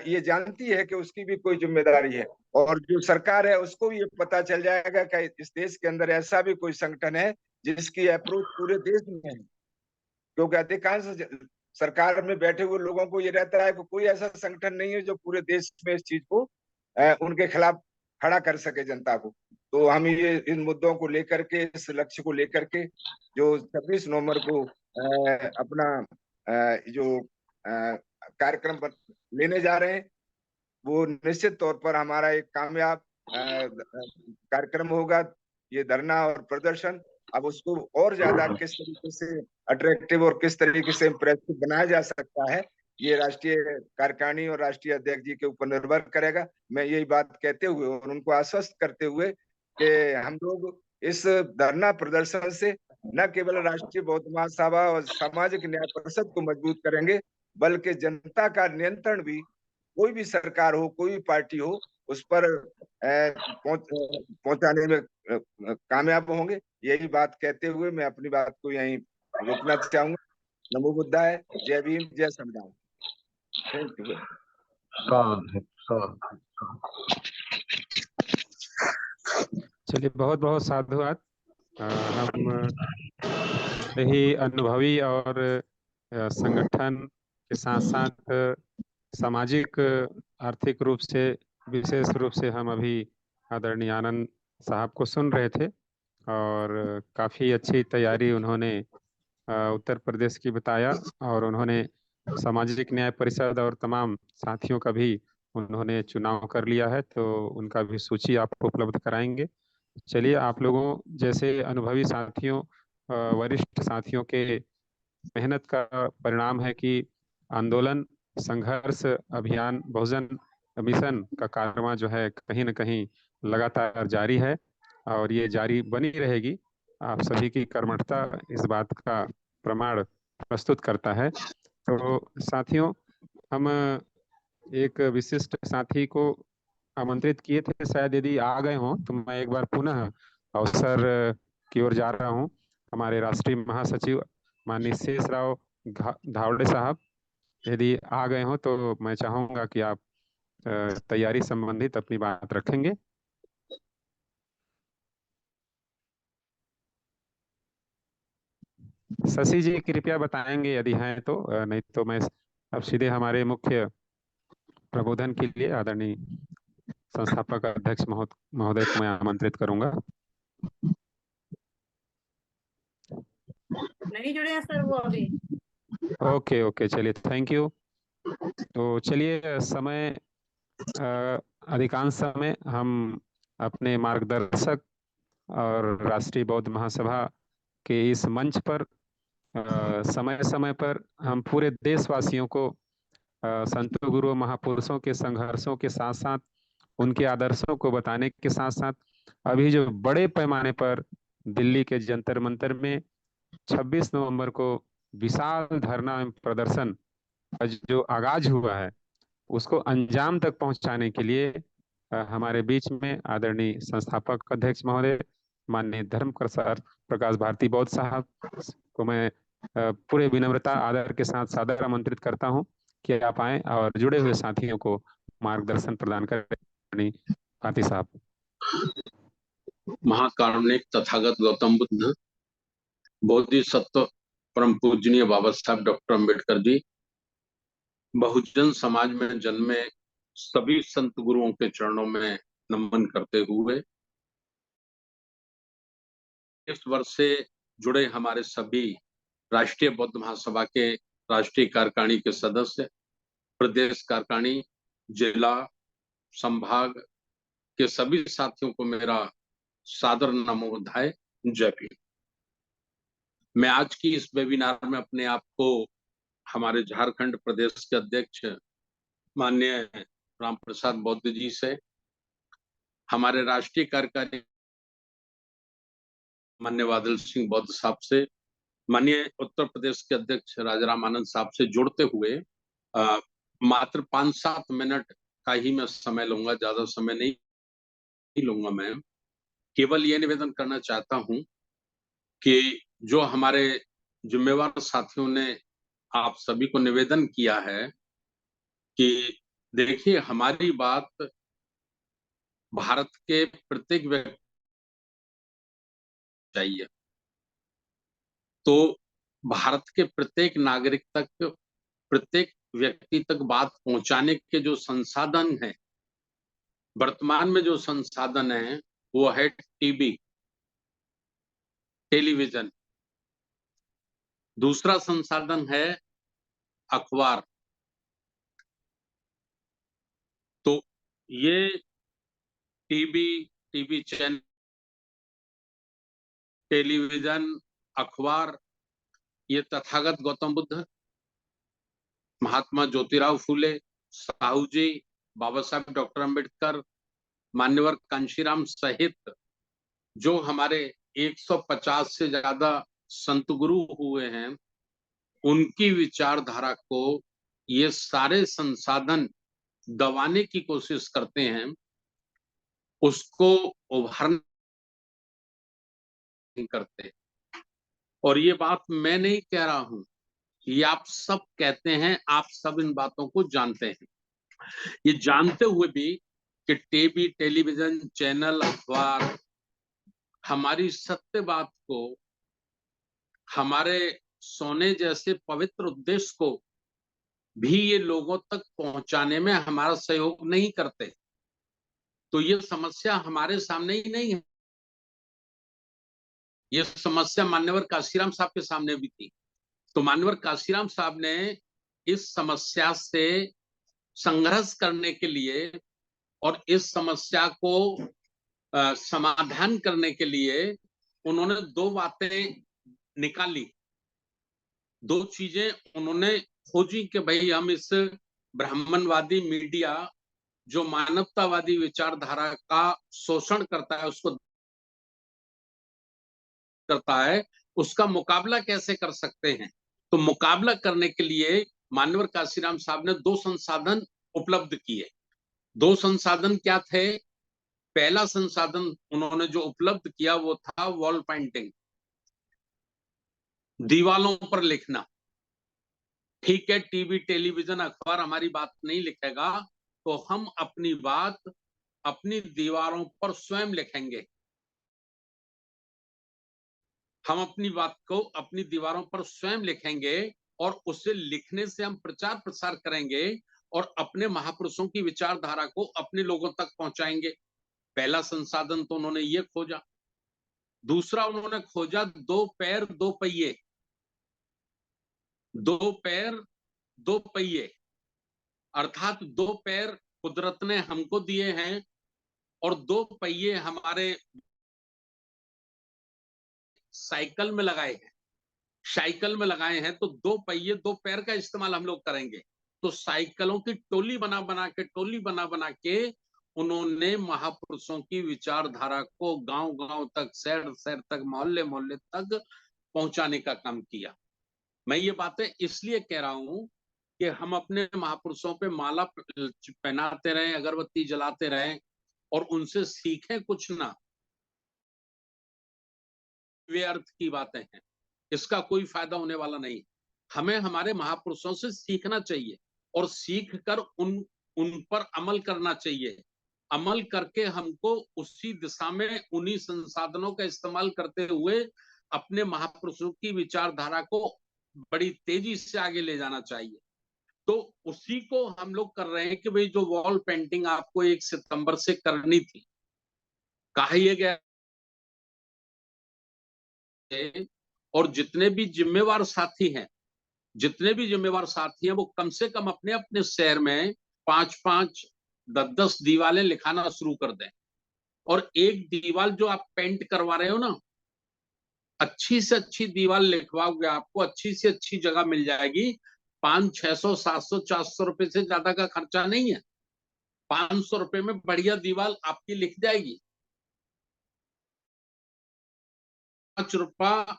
ये जानती है कि उसकी भी कोई जिम्मेदारी है, और जो सरकार है उसको भी ये पता चल जाएगा कि इस देश के अंदर ऐसा भी कोई संगठन है जिसकी अप्रोच पूरे देश में है। क्योंकि अधिकांश सरकार में बैठे हुए लोगों को ये रहता है कि कोई ऐसा संगठन नहीं है जो पूरे देश में इस चीज को उनके खिलाफ खड़ा कर सके जनता को। तो हम ये इन मुद्दों को लेकर के, इस लक्ष्य को लेकर के जो 26 नवंबर को अपना जो कार्यक्रम लेने जा रहे हैं, वो निश्चित तौर पर हमारा एक कामयाब कार्यक्रम होगा। ये धरना और प्रदर्शन अब उसको और ज्यादा किस तरीके से अट्रैक्टिव और किस तरीके से इम्प्रेसिव बनाया जा सकता है, ये राष्ट्रीय कार्यकारिणी और राष्ट्रीय अध्यक्ष जी के ऊपर निर्भर करेगा। मैं यही बात कहते हुए और उनको आश्वस्त करते हुए कि हम लोग इस धरना प्रदर्शन से न केवल राष्ट्रीय बौद्ध महासभा और सामाजिक न्याय परिषद को मजबूत करेंगे, बल्कि जनता का नियंत्रण भी, कोई भी सरकार हो, कोई भी पार्टी हो, उस पर पहुंचाने में कामयाब होंगे। यही बात कहते हुए मैं अपनी बात को यहीं रोकना चाहूंगा। नमो बुद्धाय, जय भीम, जय संविधान। Thank you. चलिए, बहुत बहुत साधुवाद। हम यही अनुभवी और संगठन के साथ साथ सामाजिक आर्थिक रूप से, विशेष रूप से हम अभी आदरणीय आनंद साहब को सुन रहे थे, और काफ़ी अच्छी तैयारी उन्होंने उत्तर प्रदेश की बताया, और उन्होंने सामाजिक न्याय परिषद और तमाम साथियों का भी उन्होंने चुनाव कर लिया है, तो उनका भी सूची आपको उपलब्ध कराएंगे। चलिए, आप लोगों जैसे अनुभवी साथियों, वरिष्ठ साथियों के मेहनत का परिणाम है कि आंदोलन, संघर्ष, अभियान, बहुजन मिशन का कारवां जो है कहीं न कहीं लगातार जारी है, और ये जारी बनी रहेगी। आप सभी की कर्मठता इस बात का प्रमाण प्रस्तुत करता है। तो साथियों, हम एक विशिष्ट साथी को आमंत्रित किए थे, शायद यदि आ गए हों तो मैं एक बार पुनः अवसर की ओर जा रहा हूं। हमारे राष्ट्रीय महासचिव माननीय शेषराव धावड़े साहब यदि आ गए हों तो मैं चाहूंगा कि आप तैयारी संबंधित अपनी बात रखेंगे। शशि जी कृपया बताएंगे यदि हैं तो, नहीं तो मैं अब सीधे हमारे मुख्य प्रबोधन के लिए आदरणीय संस्थापक अध्यक्ष महोदय को मैं आमंत्रित करूंगा। नहीं जुड़े हैं सर वो अभी। ओके ओके, चलिए, थैंक यू। तो चलिए, समय अधिकांश समय हम अपने मार्गदर्शक और राष्ट्रीय बौद्ध महासभा के इस मंच पर समय समय पर हम पूरे देशवासियों को संतों, गुरुओं, महापुरुषों के संघर्षों के साथ साथ उनके आदर्शों को बताने के साथ साथ अभी जो बड़े पैमाने पर दिल्ली के जंतर मंतर में 26 नवंबर को विशाल धरना एवं प्रदर्शन का जो आगाज हुआ है, उसको अंजाम तक पहुंचाने के लिए हमारे बीच में आदरणीय संस्थापक अध्यक्ष महोदय माननीय धर्म प्रकाश भारती बौद्ध साहब को मैं पूरे विनम्रता आदर के साथ सादर आमंत्रित करता हूं कि आप आएं और जुड़े हुए साथियों को मार्गदर्शन प्रदान करें। भारती साहब। महाकारुणिक तथागत गौतम बुद्ध, बोधिसत्व परम पूजनीय बाबा साहब डॉक्टर अम्बेडकर जी, बहुजन समाज में जन्मे सभी संत गुरुओं के चरणों में नमन करते हुए इस वर्ष से जुड़े हमारे सभी राष्ट्रीय बौद्ध महासभा के राष्ट्रीय कार्यकारिणी के सदस्य, प्रदेश कार्यकारिणी, जिला, संभाग के सभी साथियों को मेरा सादर नमोधाय जय भीम। मैं आज की इस वेबिनार में अपने आप को हमारे झारखंड प्रदेश के अध्यक्ष माननीय राम प्रसाद बौद्ध जी से, हमारे राष्ट्रीय कार्यकारी माननीय बादल सिंह बौद्ध साहब से, माननीय उत्तर प्रदेश के अध्यक्ष राजाराम आनंद साहब से जोड़ते हुए मात्र 5-7 मिनट का ही मैं समय लूंगा, ज्यादा समय नहीं लूंगा। मैं केवल ये निवेदन करना चाहता हूं कि जो हमारे जिम्मेवार साथियों ने आप सभी को निवेदन किया है कि देखिए, हमारी बात भारत के प्रत्येक व्यक्ति चाहिए, तो भारत के प्रत्येक नागरिक तक, प्रत्येक व्यक्ति तक बात पहुंचाने के जो संसाधन हैं, वर्तमान में जो संसाधन है वो है टीवी, टेलीविजन। दूसरा संसाधन है अखबार। तो ये टीवी चैनल, टेलीविजन, अखबार, ये तथागत गौतम बुद्ध, महात्मा ज्योतिराव फूले, साहू जी, बाबा साहब डॉक्टर अम्बेडकर, मान्यवर कांशीराम सहित जो हमारे 150 से ज्यादा संत गुरु हुए हैं, उनकी विचारधारा को ये सारे संसाधन दबाने की कोशिश करते हैं, उसको उभारने करते। और ये बात मैं नहीं कह रहा हूं, ये आप सब कहते हैं, आप सब इन बातों को जानते हैं। ये जानते हुए भी कि टीवी, टेलीविजन, चैनल, अखबार हमारी सत्य बात को, हमारे सोने जैसे पवित्र उद्देश्य को भी ये लोगों तक पहुंचाने में हमारा सहयोग नहीं करते, तो ये समस्या हमारे सामने ही नहीं है, ये समस्या मान्यवर काशीराम साहब के सामने भी थी। तो मान्यवर काशीराम साहब ने इस समस्या से संघर्ष करने के लिए और इस समस्या को समाधान करने के लिए उन्होंने 2 बातें निकाली, 2 चीजें उन्होंने खोजी कि भाई हम इस ब्राह्मणवादी मीडिया जो मानवतावादी विचारधारा का शोषण करता है, उसको करता है, उसका मुकाबला कैसे कर सकते हैं। तो मुकाबला करने के लिए मान्यवर काशीराम साहब ने 2 संसाधन उपलब्ध किए। 2 संसाधन क्या थे? पहला संसाधन उन्होंने जो उपलब्ध किया वो था वॉल पेंटिंग, दीवालों पर लिखना। ठीक है, टीवी, टेलीविजन, अखबार हमारी बात नहीं लिखेगा, तो हम अपनी बात अपनी दीवारों पर स्वयं लिखेंगे। हम अपनी बात को अपनी दीवारों पर स्वयं लिखेंगे और उसे लिखने से हम प्रचार प्रसार करेंगे और अपने महापुरुषों की विचारधारा को अपने लोगों तक पहुंचाएंगे। पहला संसाधन तो उन्होंने ये खोजा। दूसरा उन्होंने खोजा 2 पैर 2 पहिए, 2 पैर 2 पहिए, अर्थात 2 पैर कुदरत ने हमको दिए हैं और 2 पहिए हमारे साइकिल में लगाए हैं। साइकिल में लगाए हैं तो 2 पहिए 2 पैर का इस्तेमाल हम लोग करेंगे। तो साइकिलों की टोली बना बना के उन्होंने महापुरुषों की विचारधारा को गांव गांव तक, शहर शहर तक, मोहल्ले मोहल्ले तक पहुंचाने का काम किया। मैं ये बातें इसलिए कह रहा हूं कि हम अपने महापुरुषों पे माला पहनाते रहें, अगरबत्ती जलाते रहें और उनसे सीखें कुछ ना, व्यर्थ की बातें हैं, इसका कोई फायदा होने वाला नहीं। हमें हमारे महापुरुषों से सीखना चाहिए और सीख कर उन पर अमल करना चाहिए। अमल करके हमको उसी दिशा में उन्हीं संसाधनों का इस्तेमाल करते हुए अपने महापुरुषों की विचारधारा को बड़ी तेजी से आगे ले जाना चाहिए। तो उसी को हम लोग कर रहे हैं कि भाई जो वॉल पेंटिंग आपको 1 सितंबर से करनी थी, कहा यह गया और जितने भी जिम्मेवार साथी हैं, वो कम से कम अपने अपने शहर में 5-5, 10-10 दीवारें लिखाना शुरू कर दें। और एक दीवार जो आप पेंट करवा रहे हो ना, अच्छी से अच्छी दीवार लिखवाओगे, आपको अच्छी से अच्छी जगह मिल जाएगी। 500, 600, 700, 400 रुपए से ज्यादा का खर्चा नहीं है। 500 रुपए में बढ़िया दीवार आपकी लिख जाएगी। 5 रुपया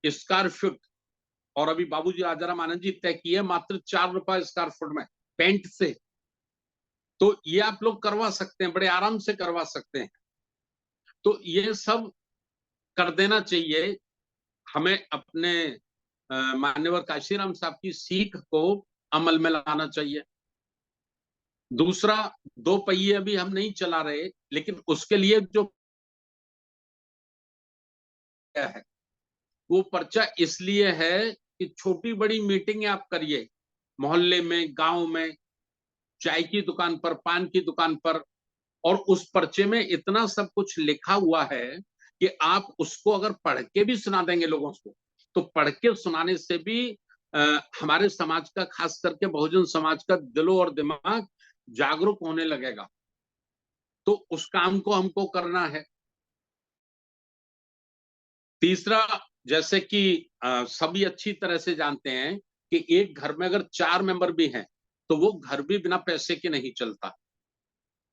स्क्वायर फुट, और अभी बाबूजी राजाराम आनंद जी तय किए मात्र 4 रुपया स्क्वायर फुट में पेंट से। तो ये आप लोग करवा सकते हैं, बड़े आराम से करवा सकते हैं। तो ये सब कर देना चाहिए। हमें अपने मान्यवर काशीराम साहब की सीख को अमल में लाना चाहिए। दूसरा, 2 पहिए अभी हम नहीं चला रहे, लेकिन उसके लिए जो है वो पर्चा इसलिए है कि छोटी बड़ी मीटिंग आप करिए, मोहल्ले में, गांव में, चाय की दुकान पर, पान की दुकान पर, और उस पर्चे में इतना सब कुछ लिखा हुआ है कि आप उसको अगर पढ़ के भी सुना देंगे लोगों को, तो पढ़ के सुनाने से भी हमारे समाज का, खास करके बहुजन समाज का दिलो और दिमाग जागरूक होने लगेगा। तो उस काम को हमको करना है। तीसरा, जैसे कि सभी अच्छी तरह से जानते हैं कि एक घर में अगर 4 मेंबर भी हैं तो वो घर भी बिना पैसे के नहीं चलता,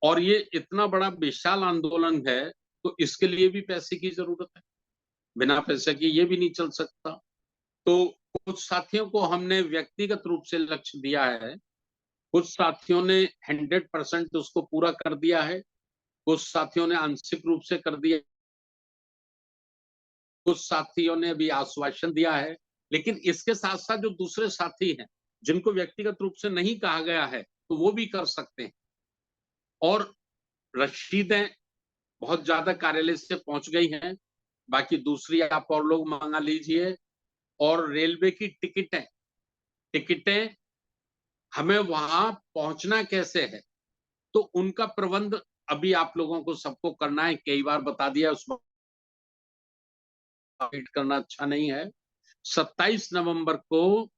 और ये इतना बड़ा विशाल आंदोलन है तो इसके लिए भी पैसे की जरूरत है। बिना पैसे के ये भी नहीं चल सकता। तो कुछ साथियों को हमने व्यक्तिगत रूप से लक्ष्य दिया है, कुछ साथियों ने 100% उसको पूरा कर दिया है, कुछ साथियों ने आंशिक रूप से कर दिया, कुछ साथियों ने भी आश्वासन दिया है। लेकिन इसके साथ साथ जो दूसरे साथी हैं जिनको व्यक्तिगत रूप से नहीं कहा गया है, तो वो भी कर सकते हैं। और रसीदें बहुत ज्यादा कार्यालय से पहुंच गई हैं, बाकी दूसरी आप और लोग मंगा लीजिए। और रेलवे की टिकटें हमें वहां पहुंचना कैसे है, तो उनका प्रबंध अभी आप लोगों को सबको करना है। कई बार बता दिया, उसमें वेट करना अच्छा नहीं है। 27 नवंबर को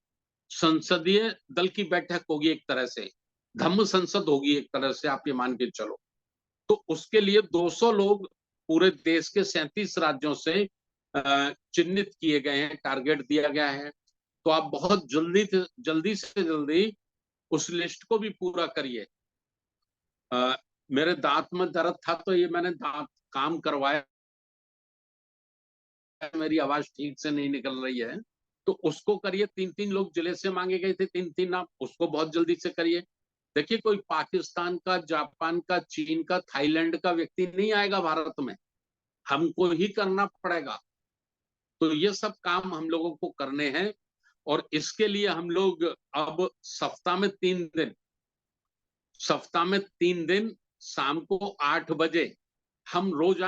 संसदीय दल की बैठक होगी, एक तरह से धम्म संसद होगी, एक तरह से आप ये मान के चलो। तो उसके लिए 200 लोग पूरे देश के 37 राज्यों से चिन्हित किए गए हैं, टारगेट दिया गया है। तो आप बहुत जल्दी से जल्दी उस लिस्ट को भी पूरा करिए। मेरे दांत में दर्द था तो ये मैंने दांत काम करवाया, मेरी आवाज ठीक से नहीं निकल रही है, तो उसको करिए। 3-3 लोग जिले से मांगे गए थे, 3-3 नाम, उसको बहुत जल्दी से करिए। देखिए, कोई पाकिस्तान का, जापान का, चीन का, थाईलैंड का व्यक्ति नहीं आएगा भारत में, हमको ही करना पड़ेगा। तो ये सब काम हम लोगों को करने हैं, और इसके लिए हम लोग अब सप्ताह में 3 दिन शाम को 8 बजे हम रोज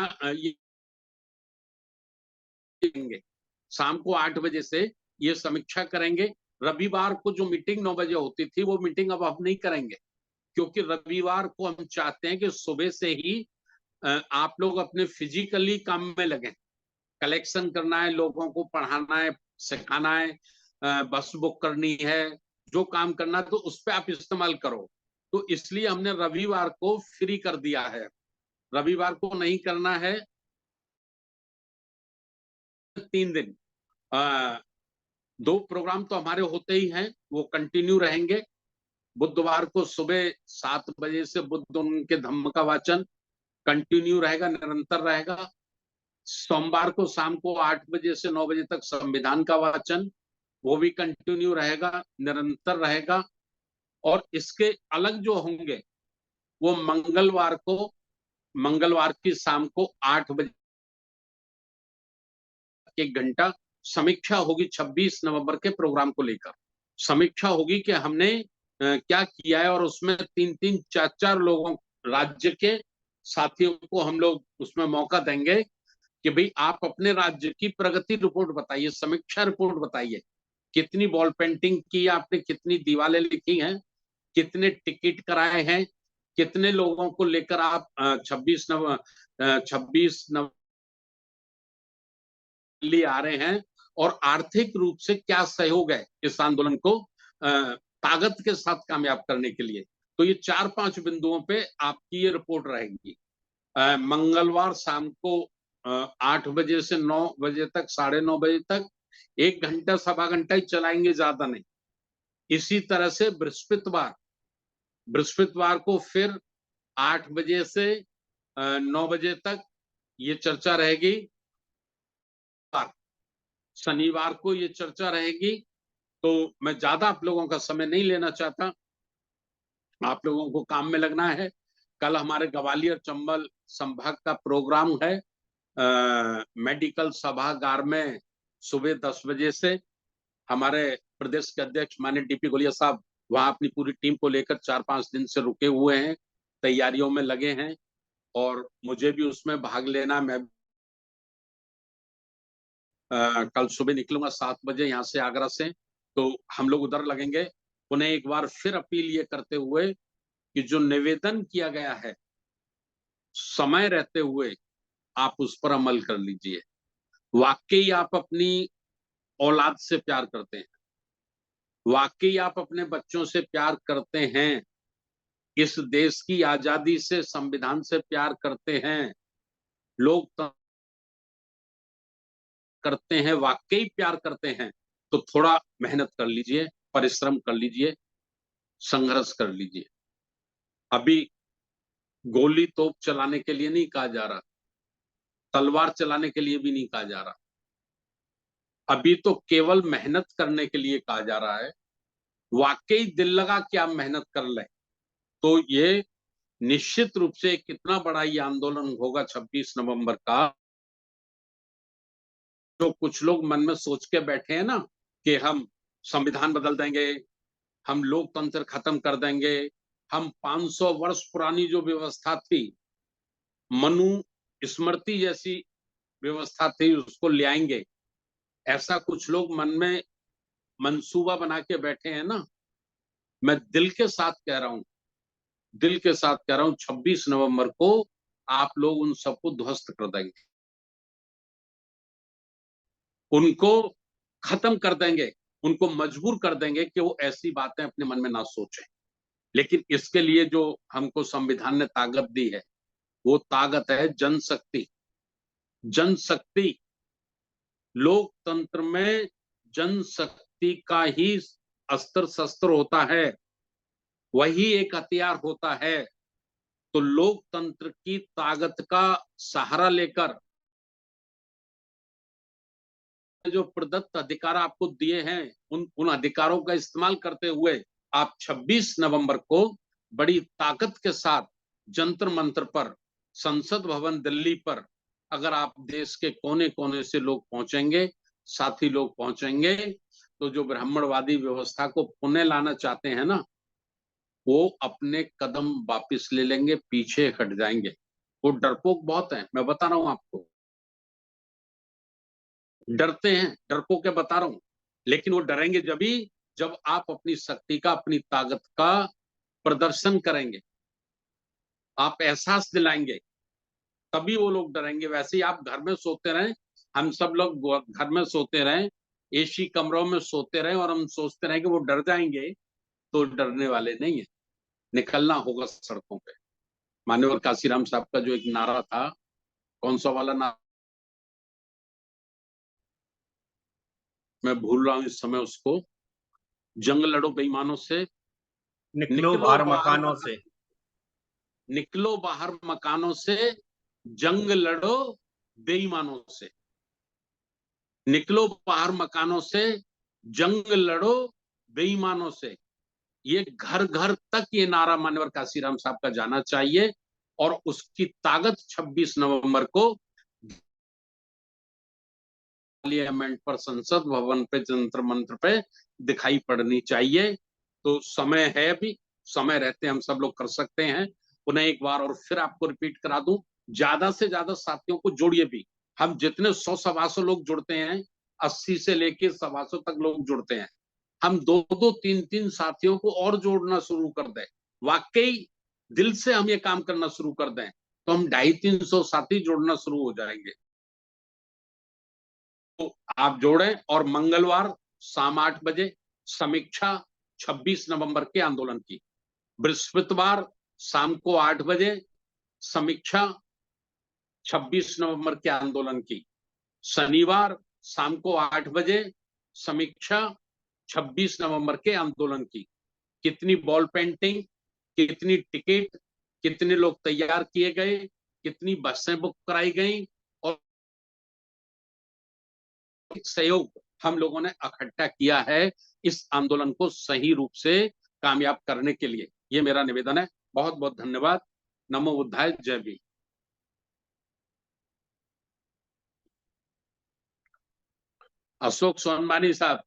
शाम को 8 बजे से ये समीक्षा करेंगे। रविवार को जो मीटिंग 9 बजे होती थी, वो मीटिंग अब हम नहीं करेंगे, क्योंकि रविवार को हम चाहते हैं कि सुबह से ही आप लोग अपने फिजिकली काम में लगे। कलेक्शन करना है, लोगों को पढ़ाना है, सिखाना है, बस बुक करनी है, जो काम करना है तो उस पर आप इस्तेमाल करो। तो इसलिए हमने रविवार को फ्री कर दिया है, रविवार को नहीं करना है। 3 दिन 2 प्रोग्राम तो हमारे होते ही हैं, वो कंटिन्यू रहेंगे। बुधवार को सुबह 7 बजे से बुद्ध उनके धम्म का वाचन कंटिन्यू रहेगा, निरंतर रहेगा। सोमवार को शाम को 8 बजे से 9 बजे तक संविधान का वाचन, वो भी कंटिन्यू रहेगा, निरंतर रहेगा। और इसके अलग जो होंगे वो मंगलवार की शाम को 8 बजे 1 घंटा समीक्षा होगी 26 नवंबर के प्रोग्राम को लेकर। समीक्षा होगी कि हमने क्या किया है, और उसमें 3-3, 4-4 लोगों, राज्य के साथियों को हम लोग उसमें मौका देंगे कि भाई आप अपने राज्य की प्रगति रिपोर्ट बताइए, समीक्षा रिपोर्ट बताइए। कितनी वॉल पेंटिंग की आपने, कितनी दीवारें लिखी हैं, कितने टिकट कराए हैं, कितने लोगों को लेकर आप 26 नवंबर आ रहे हैं, और आर्थिक रूप से क्या सहयोग है इस आंदोलन को ताकत के साथ कामयाब करने के लिए। तो ये 4-5 बिंदुओं पे आपकी ये रिपोर्ट रहेगी। मंगलवार शाम को 8 बजे से 9 बजे तक, 9:30 बजे तक 1 घंटा, सवा घंटा ही चलाएंगे, ज्यादा नहीं। इसी तरह से बृहस्पतिवार को फिर 8 बजे से 9 बजे तक ये चर्चा रहेगी। शनिवार को ये चर्चा रहेगी। तो मैं ज्यादा आप लोगों का समय नहीं लेना चाहता, आप लोगों को काम में लगना है। कल हमारे ग्वालियर चंबल संभाग का प्रोग्राम है मेडिकल सभागार में सुबह 10 बजे से। हमारे प्रदेश के अध्यक्ष माननीय डीपी गोलिया साहब वहां अपनी पूरी टीम को लेकर 4-5 दिन से रुके हुए हैं, तैयारियों में लगे हैं, और मुझे भी उसमें भाग लेना। मैं कल सुबह निकलूंगा 7 बजे यहाँ से, आगरा से, तो हम लोग उधर लगेंगे। उन्हें एक बार फिर अपील ये करते हुए कि जो निवेदन किया गया है, समय रहते हुए आप उस पर अमल कर लीजिए। वाकई आप अपनी औलाद से प्यार करते हैं, वाकई आप अपने बच्चों से प्यार करते हैं, इस देश की आजादी से, संविधान से प्यार करते हैं, लोग करते हैं, वाकई प्यार करते हैं, तो थोड़ा मेहनत कर लीजिए, परिश्रम कर लीजिए, संघर्ष कर लीजिए। अभी गोली तोप चलाने के लिए नहीं कहा जा रहा, तलवार चलाने के लिए भी नहीं कहा जा रहा, अभी तो केवल मेहनत करने के लिए कहा जा रहा है। वाकई दिल लगा कि आप मेहनत कर लें तो ये निश्चित रूप से कितना बड़ा ये आंदोलन होगा 26 नवंबर का। जो कुछ लोग मन में सोच के बैठे हैं ना कि हम संविधान बदल देंगे, हम लोकतंत्र खत्म कर देंगे, हम 500 वर्ष पुरानी जो व्यवस्था थी, मनु स्मृति जैसी व्यवस्था थी, उसको ले आएंगे, ऐसा कुछ लोग मन में मंसूबा बना के बैठे हैं ना। मैं दिल के साथ कह रहा हूं, 26 नवंबर को आप लोग उन सबको ध्वस्त कर देंगे, उनको खत्म कर देंगे, उनको मजबूर कर देंगे कि वो ऐसी बातें अपने मन में ना सोचें। लेकिन इसके लिए जो हमको संविधान ने ताकत दी है, वो ताकत है जनशक्ति। जनशक्ति, लोकतंत्र में जनशक्ति का ही अस्त्र शस्त्र होता है, वही एक हथियार होता है। तो लोकतंत्र की ताकत का सहारा लेकर जो प्रदत्त अधिकार आपको दिए हैं, उन अधिकारों का इस्तेमाल करते हुए आप 26 नवंबर को बड़ी ताकत के साथ जंतर मंतर पर, संसद भवन दिल्ली पर, अगर आप देश के कोने कोने से लोग पहुंचेंगे, साथी लोग पहुंचेंगे, तो जो ब्राह्मणवादी व्यवस्था को पुनः लाना चाहते हैं ना, वो अपने कदम वापिस ले लेंगे, पीछे हट जाएंगे। वो डरपोक बहुत हैं, मैं बता रहा हूं आपको, डरते हैं, डरपोक है, बता रहा हूं। लेकिन वो डरेंगे जब आप अपनी शक्ति का, अपनी ताकत का प्रदर्शन करेंगे, आप एहसास दिलाएंगे, तभी वो लोग डरेंगे। वैसे ही आप घर में सोते रहें, हम सब लोग घर में सोते रहें, एसी कमरों में सोते रहें, और हम सोचते रहें कि वो डर जाएंगे, तो डरने वाले नहीं है। निकलना होगा सड़कों पे। मान्यवर काशीराम साहब का जो एक नारा था, कौन सा वाला नारा, मैं भूल रहा हूं इस समय उसको, जंग लड़ो बेईमानों से, निकलो बाहर मकानों से, निकलो बाहर मकानों से, जंग लड़ो बेईमानों से। निकलो बाहर मकानों से, जंग लड़ो बेईमानों से, ये घर घर तक ये नारा मान्यवर काशीराम साहब का जाना चाहिए और उसकी ताकत 26 नवंबर को पार्लियामेंट पर, संसद भवन पे, जंतर मंत्र पे दिखाई पड़नी चाहिए। तो समय है, अभी समय रहते हम सब लोग कर सकते हैं। पुनः एक बार और फिर आपको रिपीट करा दूं, ज्यादा से ज्यादा साथियों को जोड़िए भी। हम जितने 100-125 लोग जुड़ते हैं, 80 से लेके 125 तक लोग जुड़ते हैं, हम 2-2, 3-3 साथियों को और जोड़ना शुरू कर दें, वाकई दिल से हम ये काम करना शुरू कर दें, तो हम 250-300 साथी जोड़ना शुरू हो जाएंगे। तो आप जोड़ें। और मंगलवार शाम 8 बजे समीक्षा 26 नवंबर के आंदोलन की, बृहस्पतिवार शाम को 8 बजे समीक्षा 26 नवंबर के आंदोलन की, शनिवार शाम को 8 बजे समीक्षा 26 नवंबर के आंदोलन की। कितनी बॉल पेंटिंग, कितनी टिकट, कितने लोग तैयार किए गए, कितनी बसें बुक कराई गई और सहयोग हम लोगों ने इकट्ठा किया है इस आंदोलन को सही रूप से कामयाब करने के लिए। ये मेरा निवेदन है। बहुत बहुत धन्यवाद। नमो बुद्धाय। जय भीम। अशोक सोनवानी साहब।